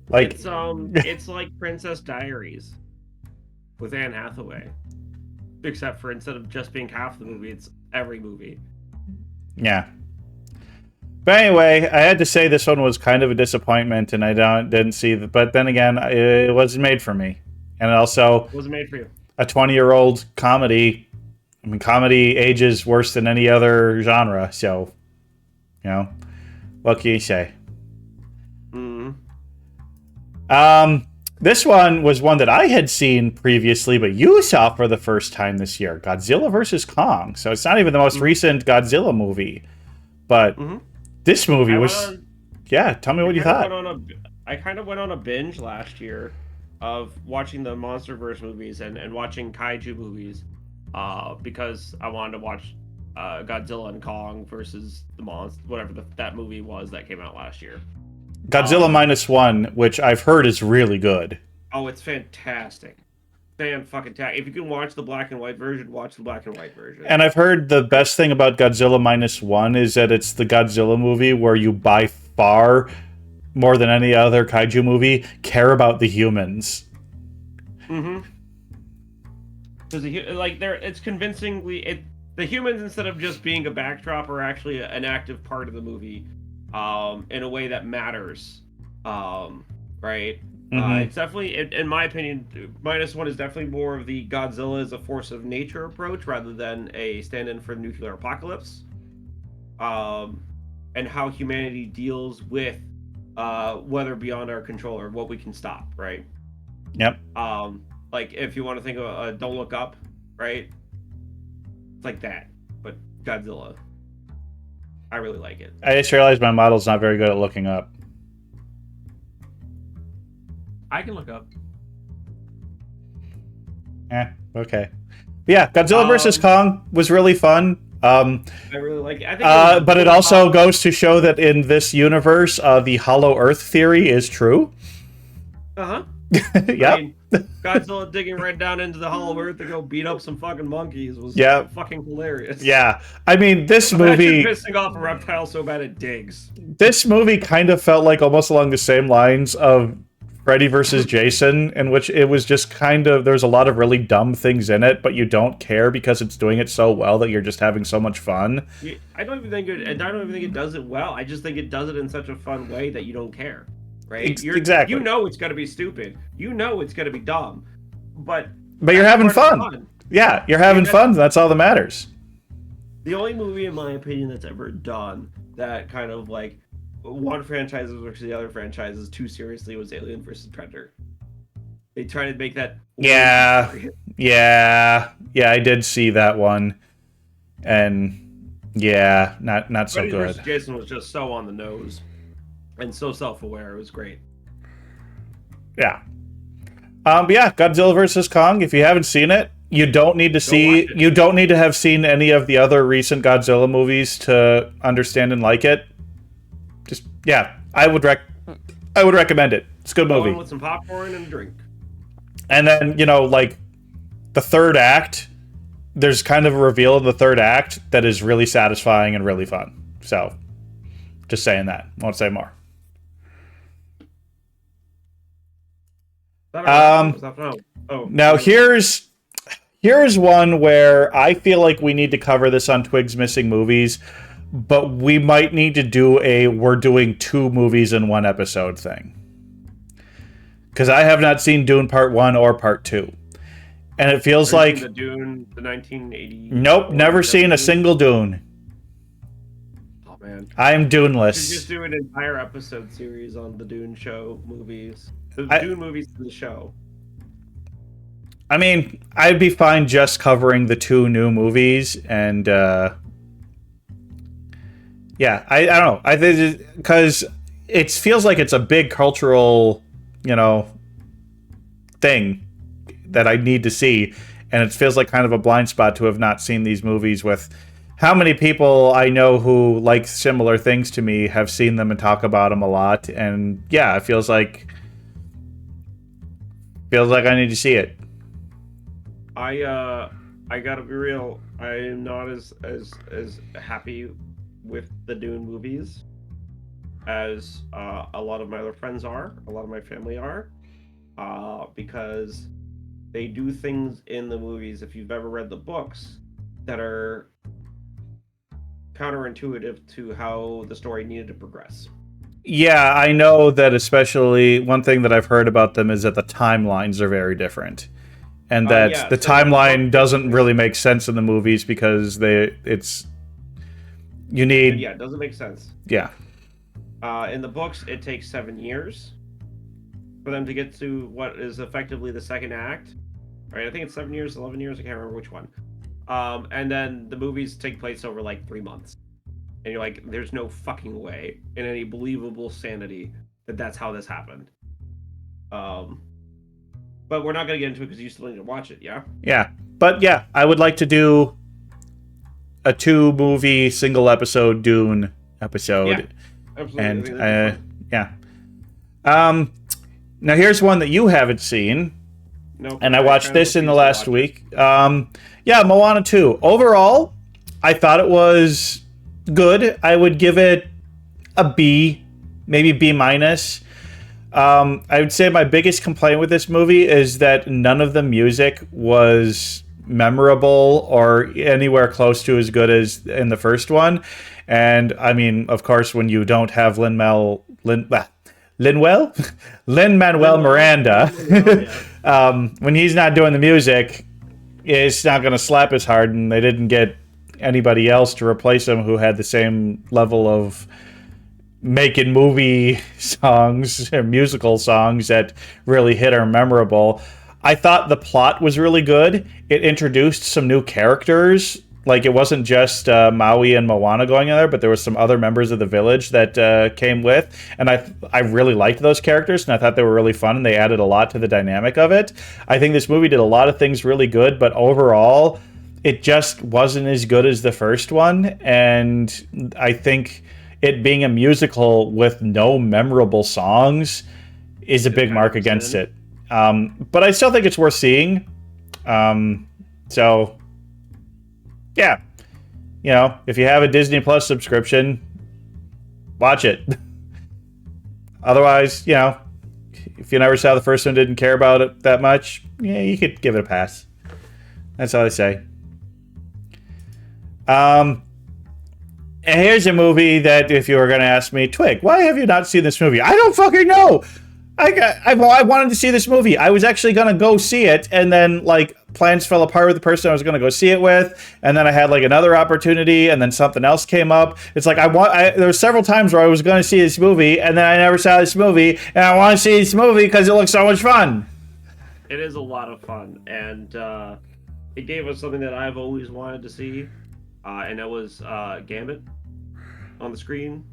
Like, it's like Princess Diaries with Anne Hathaway, except for instead of just being half the movie, it's every movie. yeah. But anyway, I had to say this one was kind of a disappointment, and I didn't see that. But then again, it wasn't made for me, and it also Wasn't made for you. a 20-year-old comedy. I mean, comedy ages worse than any other genre. So, you know, what can you say? This one was one that I had seen previously, but you saw for the first time this year, Godzilla vs. Kong. So it's not even the most recent Godzilla movie, but this movie was... yeah, tell me what you thought. I kind of went on a binge last year of watching the MonsterVerse movies and watching kaiju movies because I wanted to watch Godzilla and Kong versus the monster, whatever that movie was that came out last year. Godzilla -1, which I've heard is really good. Oh, it's fantastic. Fan-fucking-tastic. If you can watch the black and white version, watch the black and white version. And I've heard the best thing about Godzilla -1 is that it's the Godzilla movie where you by far, more than any other kaiju movie, care about the humans. Because it's convincingly... the humans, instead of just being a backdrop, are actually an active part of the movie. In a way that matters, right? It's definitely, in my opinion, -1 is definitely more of the Godzilla as a force of nature approach rather than a stand-in for the nuclear apocalypse. And how humanity deals with whether beyond our control or what we can stop, right? Yep. Like if you want to think of Don't Look Up, right? It's like that, but Godzilla. I really like it. I just realized my model's not very good at looking up. I can look up. Okay. But yeah, Godzilla vs. Kong was really fun. I really like it. I think but it also goes to show that in this universe, the Hollow Earth theory is true. Uh-huh. Yeah. I mean, Godzilla digging right down into the Hollow Earth to go beat up some fucking monkeys was fucking hilarious. Yeah. I mean, this movie... pissing off a reptile so bad it digs. This movie kind of felt like almost along the same lines of Freddy vs. Jason, in which it was just kind of... There's a lot of really dumb things in it, but you don't care because it's doing it so well that you're just having so much fun. I don't even think it does it well. I just think it does it in such a fun way that you don't care. Right? Exactly. You know it's going to be stupid. You know it's going to be dumb. But you're having fun. Yeah, you're having fun. That's all that matters. The only movie, in my opinion, that's ever done that kind of like one franchise versus the other franchises too seriously was Alien versus Predator. They tried to make that. Yeah, I did see that one, and yeah, not so Freddy good. Versus Jason was just so on the nose. And so self-aware, it was great. Yeah. But yeah, Godzilla vs. Kong. If you haven't seen it, you don't need to see. You don't need to have seen any of the other recent Godzilla movies to understand and like it. Just I would recommend it. It's a good movie. Go in with some popcorn and a drink. And then like the third act, there's kind of a reveal in the third act that is really satisfying and really fun. So, just saying that. Won't say more. Now here's one where I feel like we need to cover this on Twigs Missing Movies, but we might need to do we're doing 2 movies in 1 episode thing. Because I have not seen Dune Part 1 or Part 2. And it feels like... the Dune, the 1980... Nope, never seen a single Dune. Oh, man. I'm Duneless. We should just do an entire episode series on the Dune show movies. The Dune movies to the show. I mean, I'd be fine just covering the 2 new movies, and I don't know. I think because it feels like it's a big cultural, thing that I need to see, and it feels like kind of a blind spot to have not seen these movies. With how many people I know who like similar things to me have seen them and talk about them a lot, and it feels like feels like I need to see it. I gotta be real. I am not as happy with the Dune movies as a lot of my other friends are, a lot of my family are, because they do things in the movies, if you've ever read the books, that are counterintuitive to how the story needed to progress. Yeah, I know that especially one thing that I've heard about them is that the timelines are very different. And that the timeline doesn't really make sense in the movies because you need... Yeah, it doesn't make sense. Yeah. In the books, it takes 7 years for them to get to what is effectively the second act. Right? I think it's 7 years, 11 years, I can't remember which one. And then the movies take place over like 3 months. And you're like, there's no fucking way in any believable sanity that that's how this happened. But we're not going to get into it because you still need to watch it, yeah? Yeah. But yeah, I would like to do a 2-movie, single-episode Dune episode. Yeah, absolutely. And, yeah. Now, here's one that you haven't seen. Nope, and I watched this in the last week. Yeah, Moana 2. Overall, I thought it was good. I would give it a B, maybe B-. I would say my biggest complaint with this movie is that none of the music was memorable or anywhere close to as good as in the first one. And I mean, of course, when you don't have Lin-Manuel Miranda, when he's not doing the music, it's not going to slap as hard. And they didn't get anybody else to replace him who had the same level of making movie songs or musical songs that really hit or memorable. I thought the plot was really good. It introduced some new characters. Like, it wasn't just Maui and Moana going in there, but there was some other members of the village that came with. And I really liked those characters, and I thought they were really fun, and they added a lot to the dynamic of it. I think this movie did a lot of things really good, but overall, it just wasn't as good as the first one. And I think it being a musical with no memorable songs is a big mark against it. But I still think it's worth seeing. So, yeah. You know, if you have a Disney Plus subscription, watch it. Otherwise, you know, if you never saw the first one, didn't care about it that much, yeah, you could give it a pass. That's all I say. And here's a movie that, if you were going to ask me, Twig, why have you not seen this movie? I don't fucking know. I wanted to see this movie. I was actually going to go see it, and then, like, plans fell apart with the person I was going to go see it with, and then I had, like, another opportunity, and then something else came up. It's like, there were several times where I was going to see this movie, and then I never saw this movie, and I want to see this movie because it looks so much fun. It is a lot of fun, and it gave us something that I've always wanted to see. And it was Gambit on the screen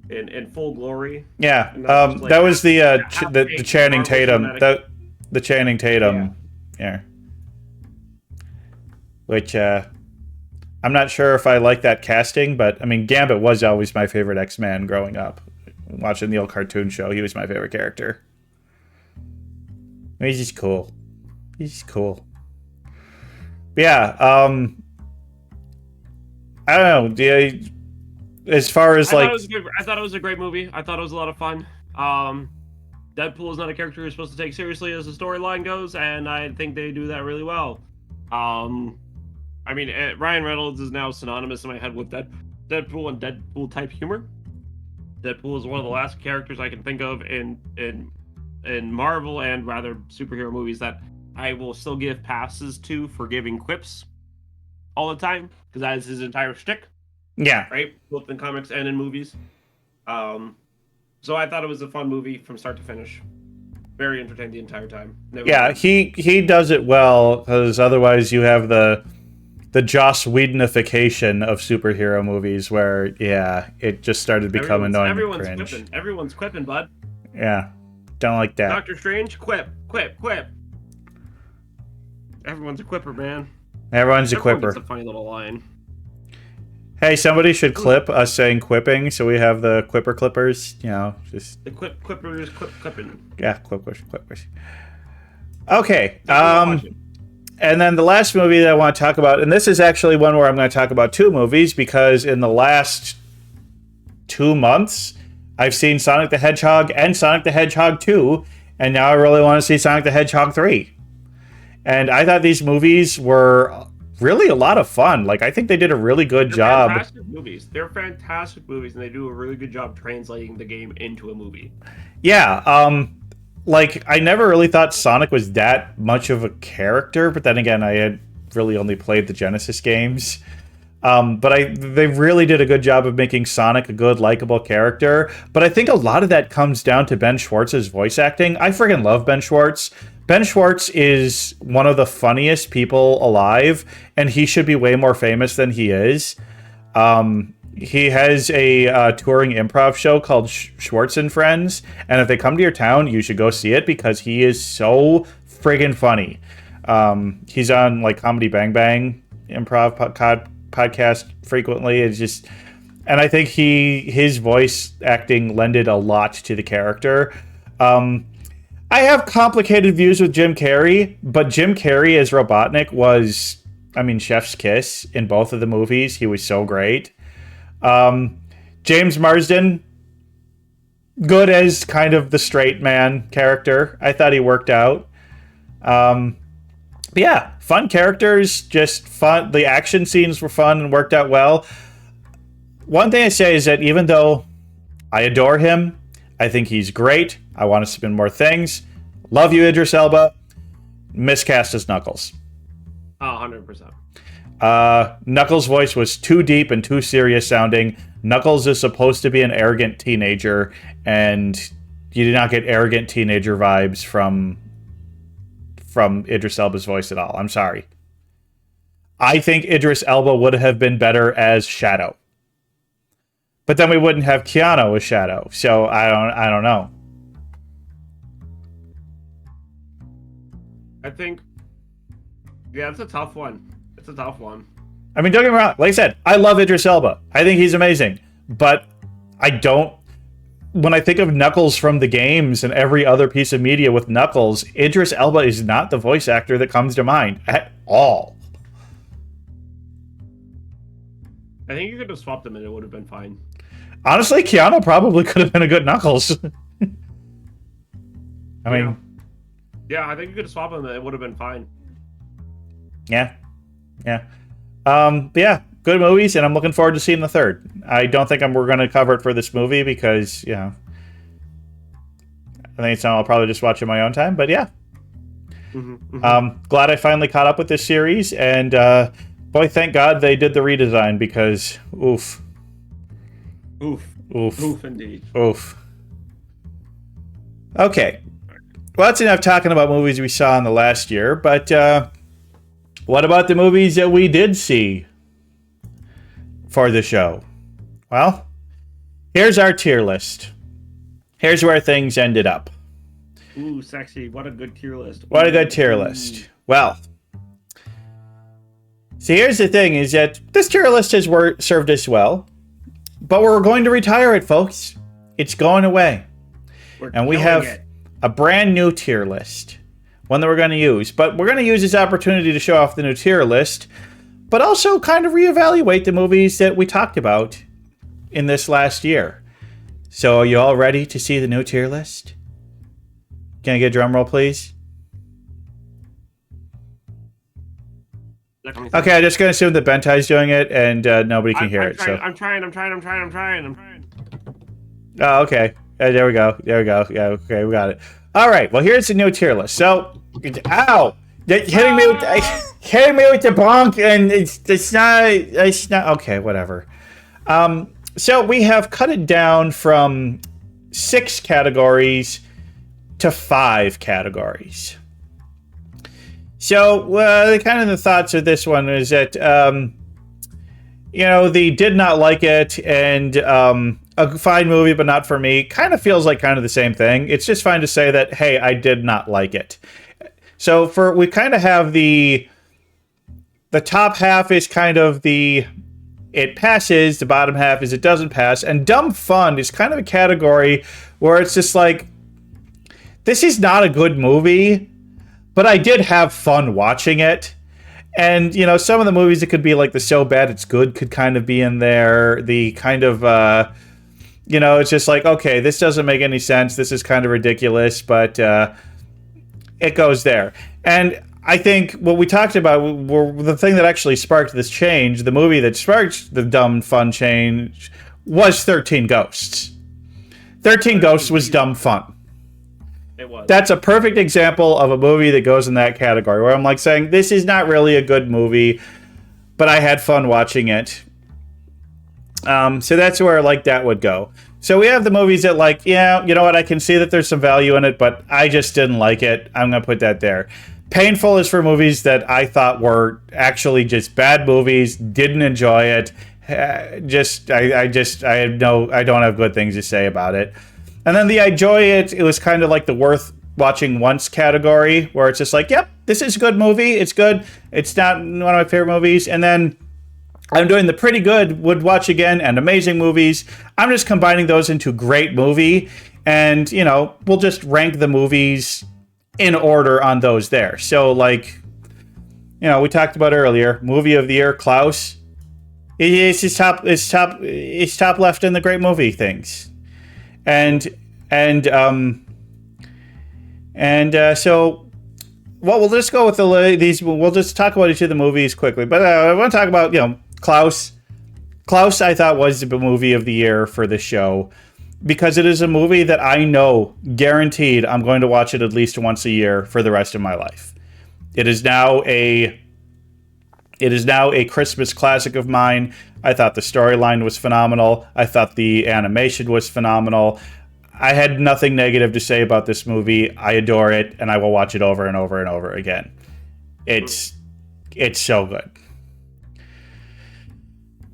in full glory. Yeah, that was the Channing Tatum. The Channing Tatum, yeah. Which I'm not sure if I like that casting, but I mean, Gambit was always my favorite X-Man growing up. Watching the old cartoon show, he was my favorite character. He's just cool. But yeah. I don't know. As far as like, I thought it was a great movie. I thought it was a lot of fun. Deadpool is not a character you're supposed to take seriously as the storyline goes, and I think they do that really well. I mean, Ryan Reynolds is now synonymous in my head with Deadpool and Deadpool type humor. Deadpool is one of the last characters I can think of in Marvel and rather superhero movies that I will still give passes to for giving quips all the time, because that is his entire shtick. Yeah. Right? Both in comics and in movies. So I thought it was a fun movie from start to finish. Very entertained the entire time. He does it well, because otherwise you have the Joss Whedonification of superhero movies where, it just started becoming annoying and cringe. Everyone's quipping, bud. Yeah. Don't like that. Doctor Strange, quip. Everyone's a quipper, man. Everyone's a quipper. That's a funny little line. Hey, somebody should clip us saying quipping, so we have the quipper clippers. You know, just the quippers clipping. Yeah, clippers. Okay. Watch it. And then the last movie that I want to talk about, and this is actually one where I'm going to talk about two movies, because in the last 2 months, I've seen Sonic the Hedgehog and Sonic the Hedgehog 2, and now I really want to see Sonic the Hedgehog 3. And I thought these movies were really a lot of fun. Like, I think they did a really good job. Fantastic movies. They're fantastic movies, and they do a really good job translating the game into a movie. Yeah, like, I never really thought Sonic was that much of a character, but then again, I had really only played the Genesis games. But they really did a good job of making Sonic a good, likable character. But I think a lot of that comes down to Ben Schwartz's voice acting. I friggin' love Ben Schwartz. Ben Schwartz is one of the funniest people alive, and he should be way more famous than he is. He has a touring improv show called Schwartz and Friends, and if they come to your town, you should go see it because he is so friggin' funny. He's on like Comedy Bang Bang improv podcast frequently. It's just, and I think his voice acting lended a lot to the character. I have complicated views with Jim Carrey, but Jim Carrey as Robotnik was, I mean, chef's kiss in both of the movies. He was so great. James Marsden, good as kind of the straight man character. I thought he worked out. But yeah, fun characters, just fun. The action scenes were fun and worked out well. One thing I say is that even though I adore him, I think he's great. I want to spin more things. Love you, Idris Elba. Miscast as Knuckles. Oh, 100%. Knuckles' voice was too deep and too serious sounding. Knuckles is supposed to be an arrogant teenager, and you did not get arrogant teenager vibes from Idris Elba's voice at all. I'm sorry. I think Idris Elba would have been better as Shadow. But then we wouldn't have Keanu as Shadow. So I don't know. I think, yeah, it's a tough one. It's a tough one. I mean, don't get me wrong. Like I said, I love Idris Elba. I think he's amazing. But I don't... When I think of Knuckles from the games and every other piece of media with Knuckles, Idris Elba is not the voice actor that comes to mind at all. I think you could have swapped them and it would have been fine. Honestly, Keanu probably could have been a good Knuckles. I mean... Yeah, I think you could have swapped them and it would have been fine. Yeah. But yeah, good movies, and I'm looking forward to seeing the third. I don't think we're going to cover it for this movie because, you know, I think it's something I'll probably just watch in my own time, but yeah. Glad I finally caught up with this series, and boy, thank God they did the redesign because, oof. Oof, indeed. Oof. Okay. Well, that's enough talking about movies we saw in the last year, but what about the movies that we did see for the show? Well, here's our tier list. Here's where things ended up. Ooh, sexy. What a good tier list. What a good tier list. Well, see, here's the thing, is that this tier list has served us well, but we're going to retire it, folks. It's going away. And we have a brand new tier list. One that we're going to use. But we're going to use this opportunity to show off the new tier list, but also kind of reevaluate the movies that we talked about in this last year. So are you all ready to see the new tier list? Can I get a drum roll, please? Okay, I'm just going to assume that Bentai's doing it and nobody can hear it. I'm trying. Oh, okay. There we go. Yeah, okay, we got it. All right, well, here's the new tier list. So, ow! Hitting me with the bonk, and it's not, okay, whatever. So we have cut it down from 6 categories to 5 categories. So, the thoughts of this one is that, the did not like it, and a fine movie, but not for me, kind of feels like kind of the same thing. It's just fine to say that, hey, I did not like it. So we kind of have the top half is kind of it passes, the bottom half is it doesn't pass, and dumb fun is kind of a category where it's just like, this is not a good movie, but I did have fun watching it. And, you know, some of the movies, it could be like the so bad it's good could kind of be in there. The kind of, you know, it's just like, okay, this doesn't make any sense. This is kind of ridiculous, but it goes there. And I think what we talked about, the thing that actually sparked this change, the movie that sparked the dumb fun change, was 13 Ghosts. 13 Ghosts was dumb fun. It was. That's a perfect example of a movie that goes in that category, where I'm like saying, this is not really a good movie, but I had fun watching it. So that's where like that would go. So we have the movies that like, yeah, you know what, I can see that there's some value in it, but I just didn't like it. I'm going to put that there. Painful is for movies that I thought were actually just bad movies, didn't enjoy it. I don't have good things to say about it. And then the I enjoy it, it was kind of like the worth watching once category, where it's just like, yep, this is a good movie. It's good. It's not one of my favorite movies. And then I'm doing the pretty good, would watch again, and amazing movies. I'm just combining those into great movie. And, you know, we'll just rank the movies in order on those there. So, like, you know, we talked about earlier, movie of the year, Klaus. It's top left in the great movie things. So, well, we'll just go with these. We'll just talk about each of the movies quickly. But I want to talk about, you know, Klaus. Klaus, I thought, was the movie of the year for this show, because it is a movie that I know, guaranteed, I'm going to watch it at least once a year for the rest of my life. It is now a Christmas classic of mine. I thought the storyline was phenomenal. I thought the animation was phenomenal. I had nothing negative to say about this movie. I adore it, and I will watch it over and over and over again. It's so good.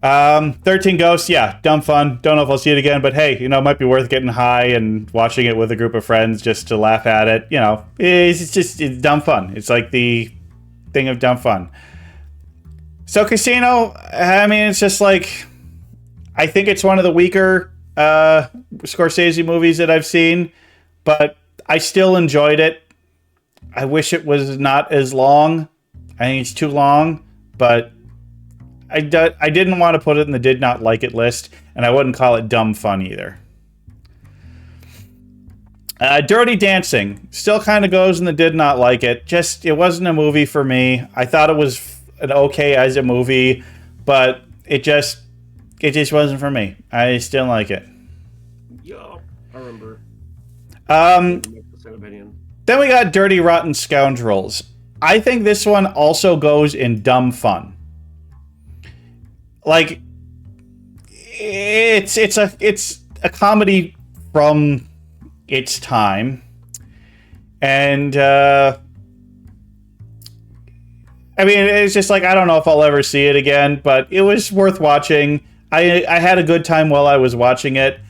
13 Ghosts, yeah, dumb fun. Don't know if I'll see it again, but hey, you know, it might be worth getting high and watching it with a group of friends just to laugh at it. You know, it's dumb fun. It's like the thing of dumb fun. So Casino, I mean, it's just like, I think it's one of the weaker Scorsese movies that I've seen, but I still enjoyed it. I wish it was not as long. I think it's too long, but I didn't want to put it in the did not like it list, and I wouldn't call it dumb fun either. Dirty Dancing still kind of goes in the did not like it. Just, it wasn't a movie for me. I thought it was an okay as a movie, but it just wasn't for me. I just didn't like it. Yeah, I remember. Then we got Dirty Rotten Scoundrels. I think this one also goes in dumb fun. Like, it's a comedy from its time, and I mean, it's just like, I don't know if I'll ever see it again, but it was worth watching. I had a good time while I was watching it,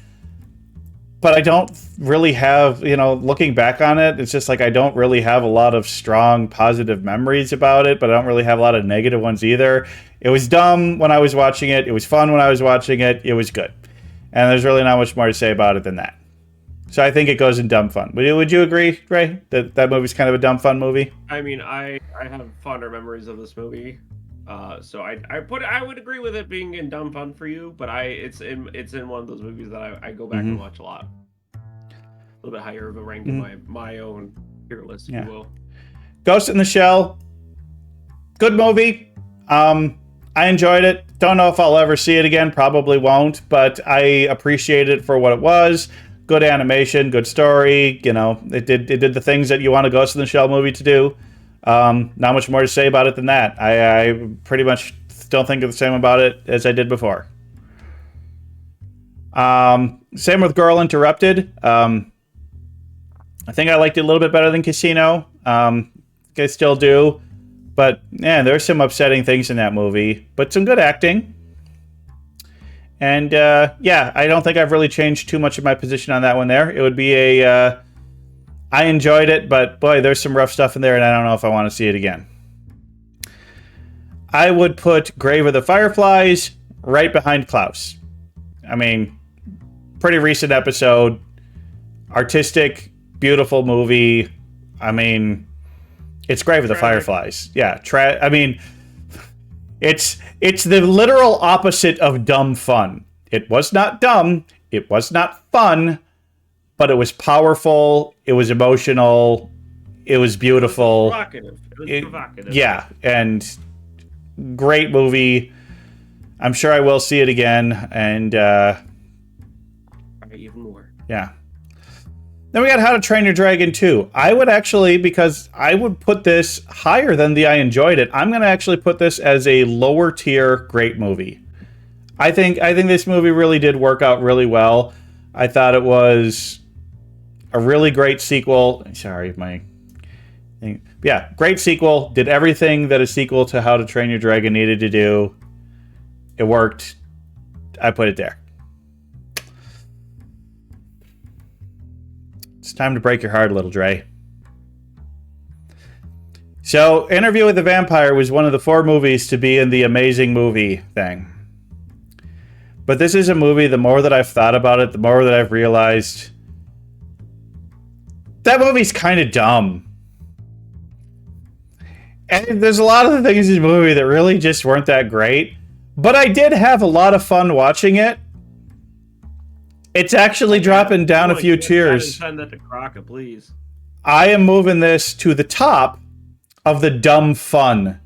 but I don't really have, you know, looking back on it, it's just like I don't really have a lot of strong positive memories about it, but I don't really have a lot of negative ones either. It was dumb when I was watching it. It was fun when I was watching it. It was good. And there's really not much more to say about it than that. So I think it goes in dumb fun. Would you agree, Ray, that movie's kind of a dumb fun movie? I mean, I have fonder memories of this movie. So I would agree with it being in dumb fun for you, but it's in one of those movies that I go back and watch a lot. A little bit higher of a rank in my own tier list, if you will. Ghost in the Shell, good movie. I enjoyed it. Don't know if I'll ever see it again. Probably won't, but I appreciate it for what it was. Good animation, good story. You know, it did the things that you want a Ghost in the Shell movie to do. Not much more to say about it than that. I pretty much don't think the same about it as I did before. Same with Girl Interrupted. I think I liked it a little bit better than Casino. I still do. But, yeah, there's some upsetting things in that movie. But some good acting. And, yeah, I don't think I've really changed too much of my position on that one there. It would be I enjoyed it, but, boy, there's some rough stuff in there, and I don't know if I want to see it again. I would put Grave of the Fireflies right behind Klaus. I mean, pretty recent episode. Artistic, beautiful movie. I mean, It's Grave of the Tragic. Fireflies. Yeah, I mean, it's the literal opposite of dumb fun. It was not dumb. It was not fun, but it was powerful. It was emotional. It was beautiful. Provocative. It was provocative. Yeah, and great movie. I'm sure I will see it again, and Even more. yeah. Then we got How to Train Your Dragon 2. I would actually, because I would put this higher than the I enjoyed it, I'm going to actually put this as a lower tier great movie. I think this movie really did work out really well. I thought it was a really great sequel. Sorry, my thing. Yeah, great sequel. Did everything that a sequel to How to Train Your Dragon needed to do. It worked. I put it there. It's time to break your heart a little, Dre. So, Interview with the Vampire was one of the 4 movies to be in the amazing movie thing. But this is a movie, the more that I've thought about it, the more that I've realized that movie's kind of dumb. And there's a lot of the things in this movie that really just weren't that great. But I did have a lot of fun watching it. It's actually dropping down a few tiers. Send that to Crocker, please. I am moving this to the top of the dumb fun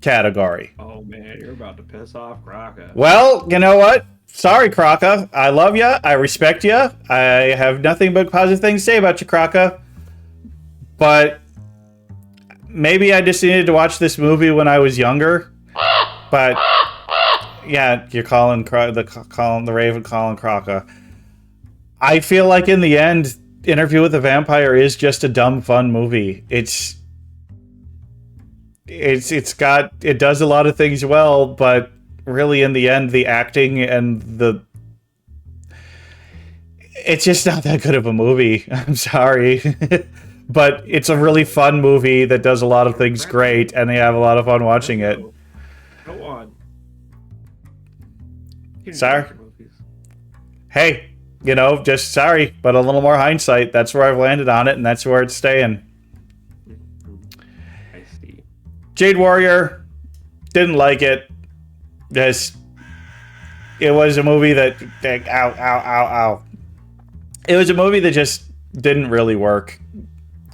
category. Oh man, you're about to piss off Crocker. Well, you know what? Sorry, Crocker. I love you. I respect you. I have nothing but positive things to say about you, Crocker. But maybe I just needed to watch this movie when I was younger. But yeah, you're calling the Raven calling Crocker. I feel like in the end, Interview with the Vampire is just a dumb fun movie. It does a lot of things well, but really in the end, the acting and it's just not that good of a movie. I'm sorry. But it's a really fun movie that does a lot of things great, and they have a lot of fun watching it. Go on. Sorry. Hey, just sorry, but a little more hindsight. That's where I've landed on it, and that's where it's staying. I see. Jade Warrior, didn't like it. It was a movie that, ow. It was a movie that just didn't really work,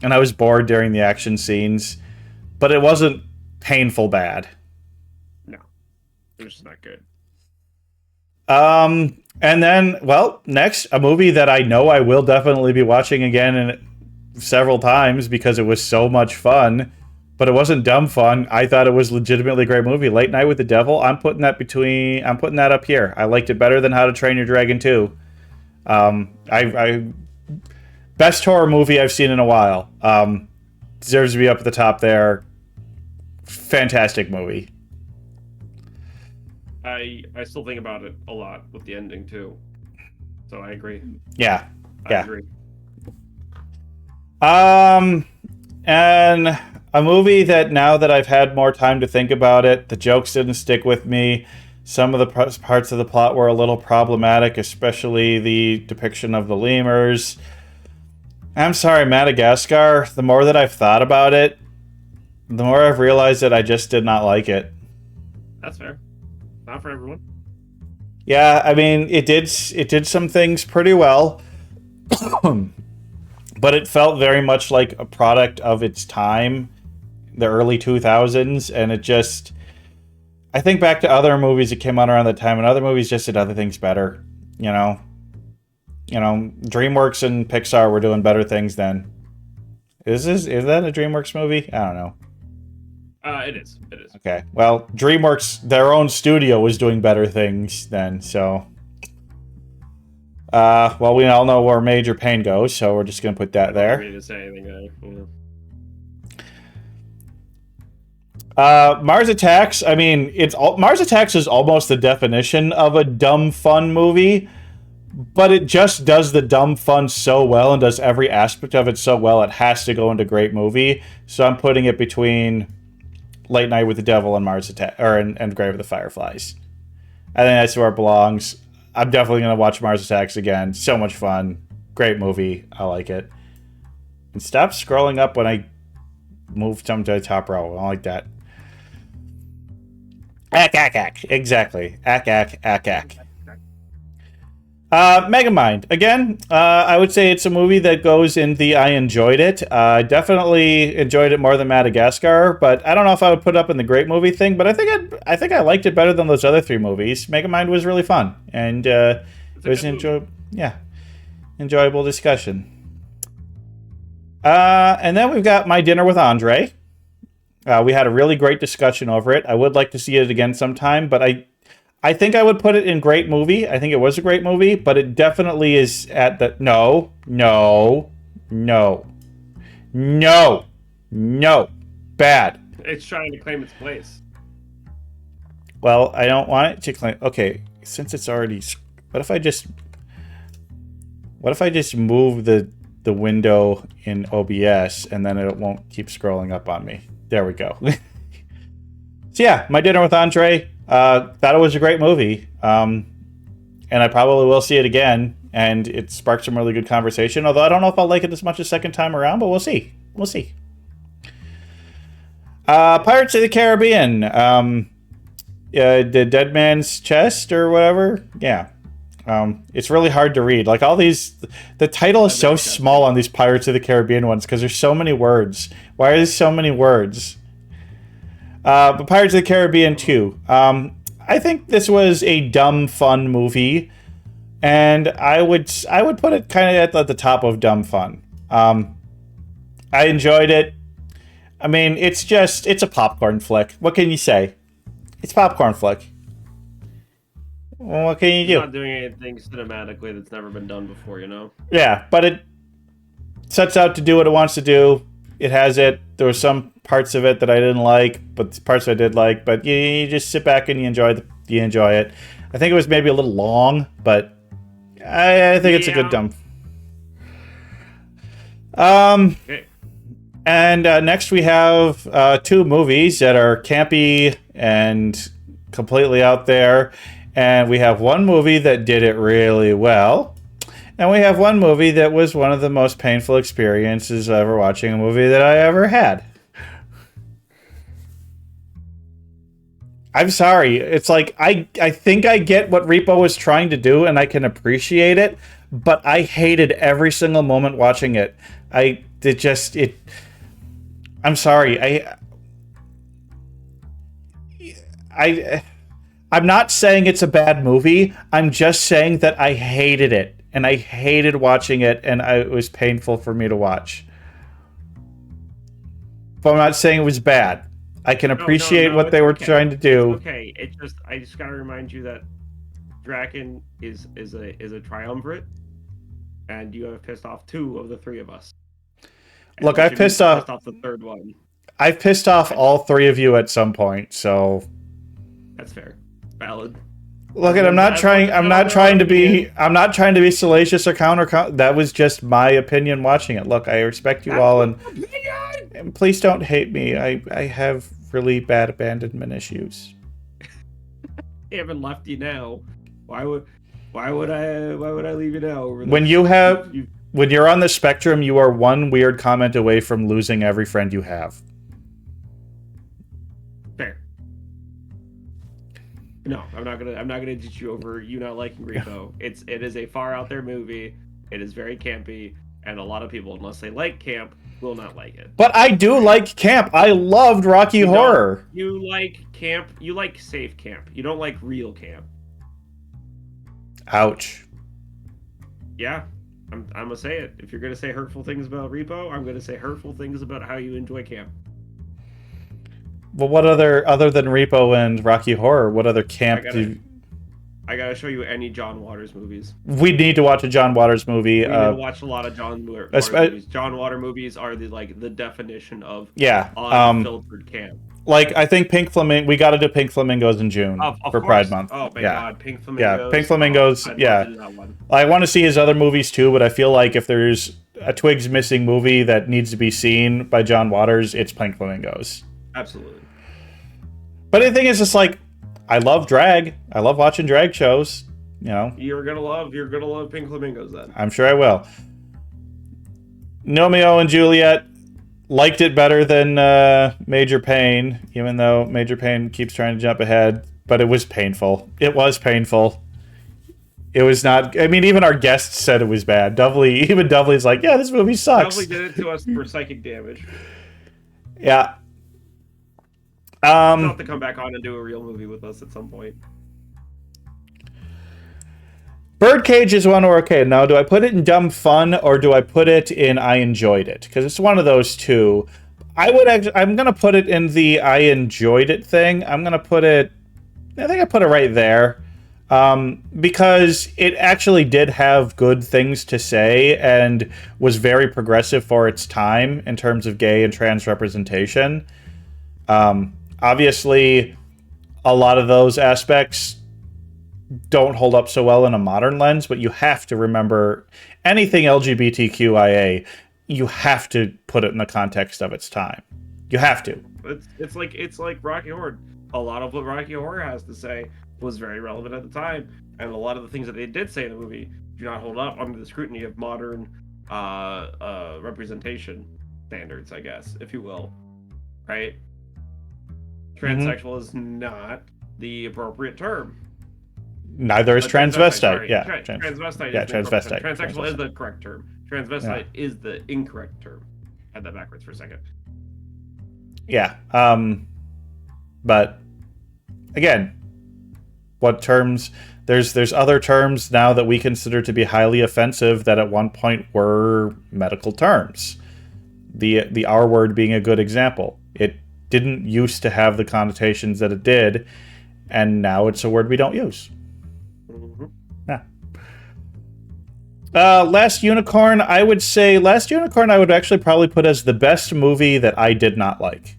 and I was bored during the action scenes, but it wasn't painful bad. No, it was just not good. And then, well, next, a movie that I know I will definitely be watching again several times because it was so much fun, but it wasn't dumb fun. I thought it was legitimately a great movie. Late Night with the Devil. I'm putting that up here. I liked it better than How to Train Your Dragon 2. Best horror movie I've seen in a while. Deserves to be up at the top there. Fantastic movie. I still think about it a lot with the ending too. So I agree. Yeah. I agree. And a movie that now that I've had more time to think about it, the jokes didn't stick with me. Some of the parts of the plot were a little problematic, especially the depiction of the lemurs. I'm sorry, Madagascar. The more that I've thought about it, the more I've realized that I just did not like it. That's fair. Not for everyone. Yeah, I mean, it did some things pretty well, but it felt very much like a product of its time, the early 2000s, and it just... I think back to other movies that came out around that time, and other movies just did other things better, DreamWorks and Pixar were doing better things then. Is that a DreamWorks movie? I don't know. It is. Okay. Well, DreamWorks, their own studio, was doing better things then, so... well, we all know where Major Pain goes, so we're just going to put that there. I don't need to say anything. Mars Attacks, I mean, Mars Attacks is almost the definition of a dumb fun movie, but it just does the dumb fun so well and does every aspect of it so well, it has to go into great movie. So I'm putting it between Late Night with the Devil and Mars Attack, and Grave of the Fireflies. I think that's where it belongs. I'm definitely going to watch Mars Attacks again. So much fun. Great movie. I like it. And stop scrolling up when I move some to the top row. I like that. Ack. Exactly. Ack. Megamind. Again, I would say it's a movie that goes in the I enjoyed it. I definitely enjoyed it more than Madagascar, but I don't know if I would put it up in the great movie thing, but I think I liked it better than those other 3 movies. Megamind was really fun, and it was enjoyable discussion. And then we've got My Dinner with Andre. We had a really great discussion over it. I would like to see it again sometime, but I think I would put it in great movie. I think it was a great movie, but it definitely is at the... No. Bad. It's trying to claim its place. Well, I don't want it to claim... Okay, since it's already... What if I just move the window in OBS and then it won't keep scrolling up on me? There we go. So yeah, My Dinner with Andre... thought it was a great movie, and I probably will see it again, and it sparked some really good conversation, although I don't know if I'll like it as much a second time around, but we'll see. Pirates of the Caribbean, the Dead Man's Chest, or whatever, yeah. It's really hard to read. Like, all these... The title is so small on these Pirates of the Caribbean ones, because there's so many words. Why are there so many words? But Pirates of the Caribbean 2. I think this was a dumb, fun movie, and I would put it kind of at the top of dumb fun. I enjoyed it. I mean, it's a popcorn flick. What can you say? It's a popcorn flick. Well, what can you do? It's not doing anything cinematically that's never been done before, you know? Yeah, but it sets out to do what it wants to do. It has it. There were some parts of it that I didn't like, but parts I did like. But you just sit back and you enjoy it. I think it was maybe a little long, but I think it's a good dump. Okay. And next we have 2 movies that are campy and completely out there. And we have one movie that did it really well. And we have one movie that was one of the most painful experiences ever watching a movie that I ever had. I'm sorry. It's like, I think I get what Repo was trying to do, and I can appreciate it, but I hated every single moment watching it. I'm sorry. I'm not saying it's a bad movie. I'm just saying that I hated it. And I hated watching it, and it was painful for me to watch. But I'm not saying it was bad. I can appreciate what they were trying to do. Okay, I just gotta remind you that Draken is a triumvirate, and you have pissed off 2 of the 3 of us. And look, I've pissed off the 3rd one. I've pissed off all 3 of you at some point, so that's fair. Valid. Look, I'm not trying to be salacious or counter. That was just my opinion watching it. Look, I respect you all, and please don't hate me. I have really bad abandonment issues. I haven't left you now. Why would I leave you now? When you're on the spectrum, you are one weird comment away from losing every friend you have. Fair. No, I'm not gonna ditch you over you not liking Repo. It is a far out there movie. It is very campy, and a lot of people, unless they like camp, will not like it. But I do like camp. I loved Rocky Horror. You like camp. You like safe camp. You don't like real camp. Ouch. Yeah, I'm gonna say it. If you're gonna say hurtful things about Repo, I'm gonna say hurtful things about how you enjoy camp. Well, what other than Repo and Rocky Horror, what other camp I gotta show you any John Waters movies. We need to watch a John Waters movie. We need to watch a lot of John Waters movies. John Waters movies are the definition of unfiltered camp. Like, I think Pink Flamingo. We got to do Pink Flamingos in June for Pride Month. Oh my God, Pink Flamingos. Yeah, Pink Flamingos. I want to see his other movies too, but I feel like if there's a Twigs Missing movie that needs to be seen by John Waters, it's Pink Flamingos. Absolutely. But the thing is, it's like, I love drag. I love watching drag shows. You know. You're gonna love Pink Flamingos then. I'm sure I will. Romeo and Juliet. liked it better than Major Payne, even though Major Payne keeps trying to jump ahead. But it was painful. It was painful. It was not. I mean, even our guests said it was bad. Even Dovely's like, yeah, this movie sucks. Dovely did it to us for psychic damage. Yeah. He'll have to come back on and do a real movie with us at some point. Birdcage is one we're okay. Now, do I put it in dumb fun or do I put it in I enjoyed it? Because it's one of those two. I'm gonna put it in the I enjoyed it thing. I think I put it right there. Because it actually did have good things to say and was very progressive for its time in terms of gay and trans representation. Obviously, a lot of those aspects don't hold up so well in a modern lens, but you have to remember anything LGBTQIA, you have to put it in the context of its time. You have to. It's like Rocky Horror. A lot of what Rocky Horror has to say was very relevant at the time, and a lot of the things that they did say in the movie do not hold up under the scrutiny of modern representation standards, I guess, if you will. Right? Transsexual is not the appropriate term. Neither is transvestite. Yeah, transvestite. Yeah, is transvestite. Transsexual is the correct term. Transvestite is the incorrect term. Had that backwards for a second. Yeah. But again, what terms? There's other terms now that we consider to be highly offensive that at one point were medical terms. The R word being a good example. It didn't used to have the connotations that it did, and now it's a word we don't use. Mm-hmm. Yeah. Last Unicorn, I would actually probably put as the best movie that I did not like.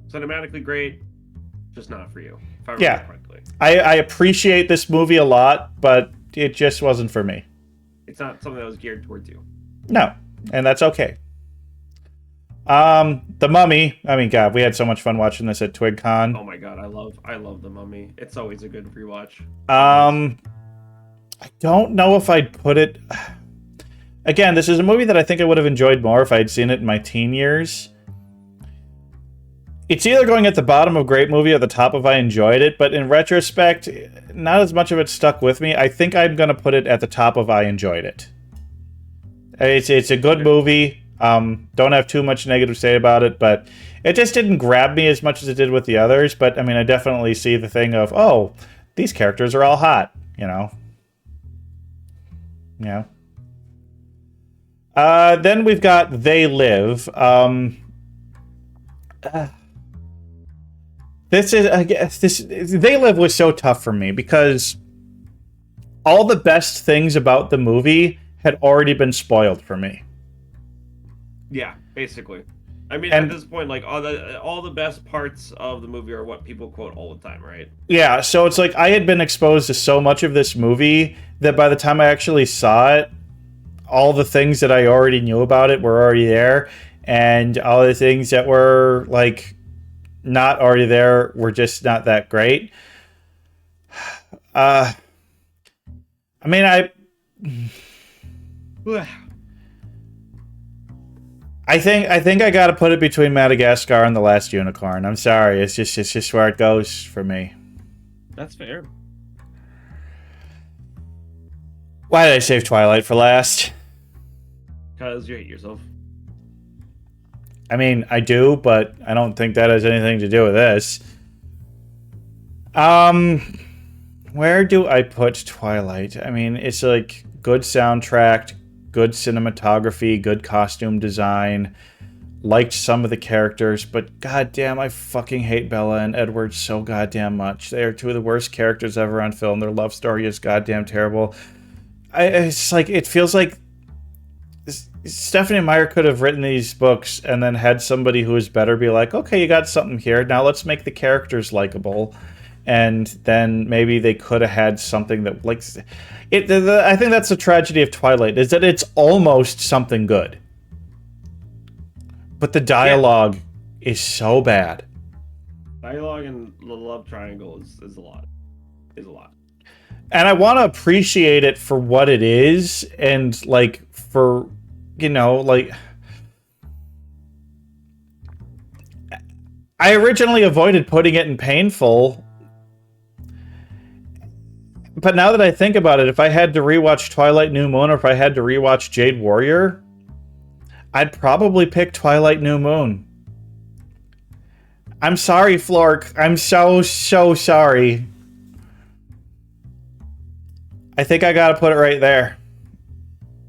Cinematically great, just not for you. If I Yeah. correctly. I appreciate this movie a lot, but it just wasn't for me. It's not something that was geared towards you. No, and that's okay. The Mummy. I mean, God, we had so much fun watching this at TwigCon. Oh my God, I love The Mummy. It's always a good rewatch. I don't know if I'd put it. Again, this is a movie that I think I would have enjoyed more if I'd seen it in my teen years. It's either going at the bottom of great movie or the top of I enjoyed it, but in retrospect, not as much of it stuck with me. I think I'm going to put it at the top of I enjoyed it. It's a good movie. Don't have too much negative to say about it, but it just didn't grab me as much as it did with the others. But I mean, I definitely see the thing of, oh, these characters are all hot, you know. Yeah. Then we've got They Live. They Live was so tough for me because all the best things about the movie had already been spoiled for me. Yeah, basically. I mean, And- at this point, like all the best parts of the movie are what people quote all the time, right? Yeah, so it's like I had been exposed to so much of this movie that by the time I actually saw it, all the things that I already knew about it were already there, and all the things that were like not already there were just not that great. I mean, I think I got to put it between Madagascar and The Last Unicorn. I'm sorry, it's just where it goes for me. That's fair. Why did I save Twilight for last? Because you hate yourself. I mean, I do, but I don't think that has anything to do with this. Where do I put Twilight? I mean, it's like good soundtrack, good cinematography, good costume design. Liked some of the characters, but goddamn, I fucking hate Bella and Edward so goddamn much. They are two of the worst characters ever on film. Their love story is goddamn terrible. It's like, it feels like Stephanie Meyer could have written these books and then had somebody who is better be like, okay, you got something here. Now let's make the characters likable. And then maybe they could have had something that, like, I think that's the tragedy of Twilight, is that it's almost something good. But the dialogue is so bad. Dialogue and the love triangle is a lot. And I want to appreciate it for what it is and, like, for like, I originally avoided putting it in painful, but now that I think about it, if I had to rewatch Twilight New Moon or if I had to rewatch Jade Warrior, I'd probably pick Twilight New Moon. I'm sorry, Flork. I'm so sorry. I think I gotta put it right there.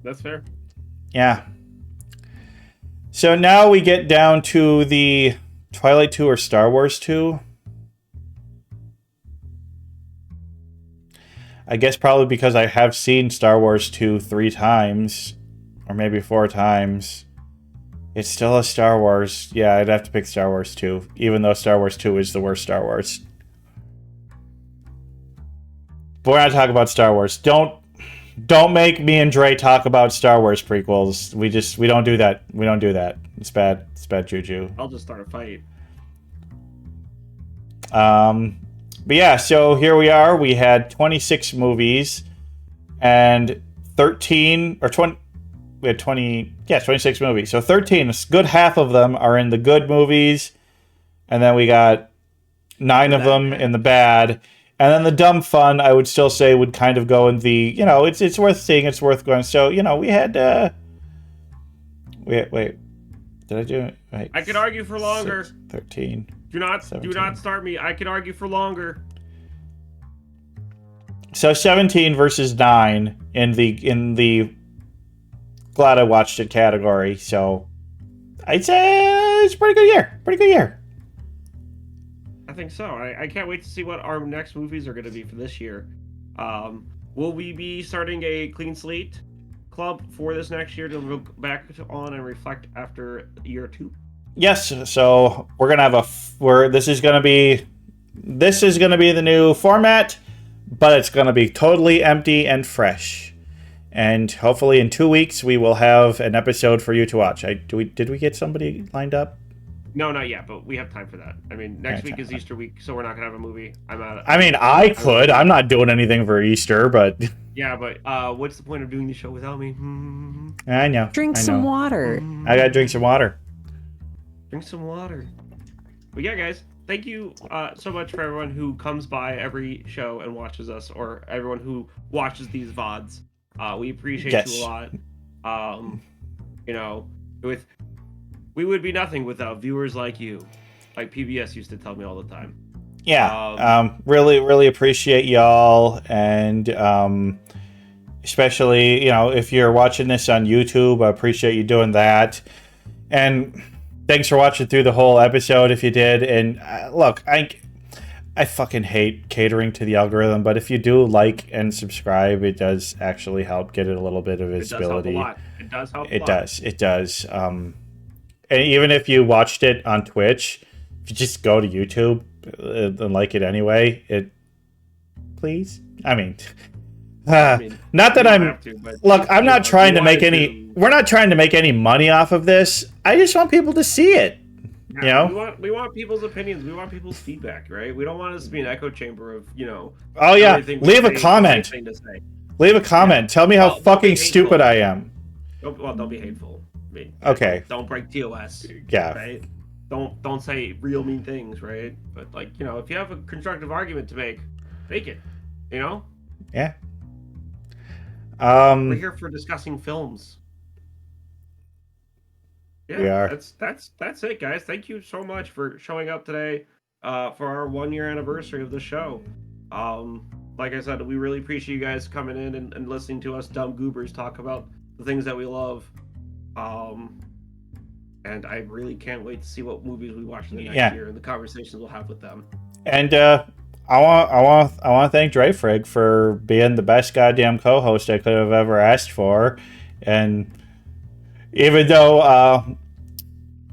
That's fair. Yeah. So now we get down to the Twilight 2 or Star Wars 2. I guess probably because I have seen Star Wars 2 3 times, or maybe 4 times. It's still a Star Wars. Yeah, I'd have to pick Star Wars 2, even though Star Wars 2 is the worst Star Wars. But we're not talking about Star Wars. Don't make me and Dre talk about Star Wars prequels. We don't do that. We don't do that. It's bad. It's bad juju. I'll just start a fight. But yeah, so here we are. We had 26 movies and 13 or 20. We had 26 movies. So 13, a good half of them are in the good movies, and then we got 9 of them in the bad. And then the dumb fun, I would still say, would kind of go in the, it's worth seeing, it's worth going. So, we had, wait, did I do it? Wait, I could argue for longer. 13. Do not 17. start me. I could argue for longer. So 17 versus 9 in the glad I watched it category. So I'd say it's a pretty good year. Pretty good year. I think so. I can't wait to see what our next movies are going to be for this year. Will we be starting a clean slate club for this next year to look back on and reflect after year 2? Yes. So we're gonna have this is gonna be the new format, but it's gonna be totally empty and fresh. And hopefully in 2 weeks we will have an episode for you to watch. Did we get somebody lined up? No, not yet, but we have time for that. I mean, next week is Easter week, so we're not gonna have a movie. I could. I'm not doing anything for Easter, but yeah, but what's the point of doing the show without me? I know. Drink some water. I gotta drink some water. Drink some water. But yeah, guys, thank you so much for everyone who comes by every show and watches us, or everyone who watches these VODs. We appreciate you a lot. We would be nothing without viewers like you, like PBS used to tell me all the time. Yeah, really, really appreciate y'all, and especially if you're watching this on YouTube, I appreciate you doing that. And thanks for watching through the whole episode if you did. And look, I fucking hate catering to the algorithm, but if you do like and subscribe, it does actually help get it a little bit of visibility. It does help a lot. It does. And even if you watched it on Twitch, if you just go to YouTube and like it anyway, please. Not that I'm. Look, I'm not trying to make any. We're not trying to make any money off of this. I just want people to see it. We want people's opinions. We want people's feedback, right? We don't want us to be an echo chamber of Oh yeah, leave a comment. Leave a comment. Tell me how fucking stupid I am. Don't be hateful. Okay. Don't break TOS. Yeah. Right. Don't say real mean things, right? But if you have a constructive argument to make it. Yeah. We're here for discussing films. Yeah, we are. That's it, guys. Thank you so much for showing up today for our 1-year anniversary of the show. Like I said, we really appreciate you guys coming in and listening to us dumb goobers talk about the things that we love. And I really can't wait to see what movies we watch in the next year and the conversations we'll have with them. And I want to thank Dray Frig for being the best goddamn co-host I could have ever asked for. And even though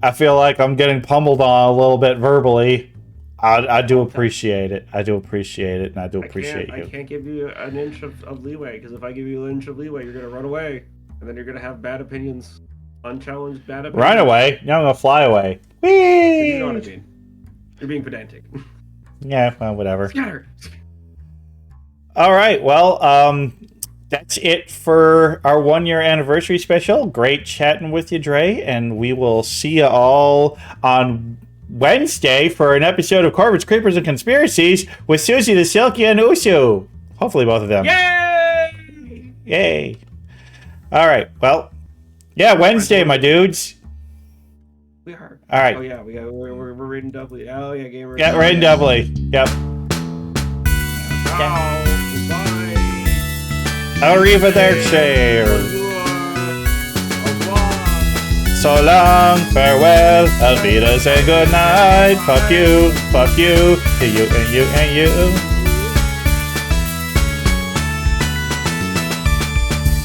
I feel like I'm getting pummeled on a little bit verbally, I do appreciate it. I do appreciate it, and I do appreciate you. I can't give you an inch of leeway, because if I give you an inch of leeway, you're going to run away, and then you're going to have bad opinions. Unchallenged bad opinions. Run away? Now I'm going to fly away. Whee! You know what I mean. You're being pedantic. Yeah, well, whatever. Scatter. All right, well, that's it for our 1 year anniversary special. Great chatting with you, Dre, and we will see you all on Wednesday for an episode of Corbett's Creepers and Conspiracies with Susie the Silky and Usu. Hopefully both of them. Yay! Yay. All right. Well, yeah, Wednesday, my dudes. We are. All right. Oh yeah, we're reading doubly. Oh yeah, gamer. Yeah, rating doubly. Yep. Ciao. Goodbye. Arrivederci. Au revoir. So long, farewell, Alvidas, and good night. Fuck you, to you and you and you.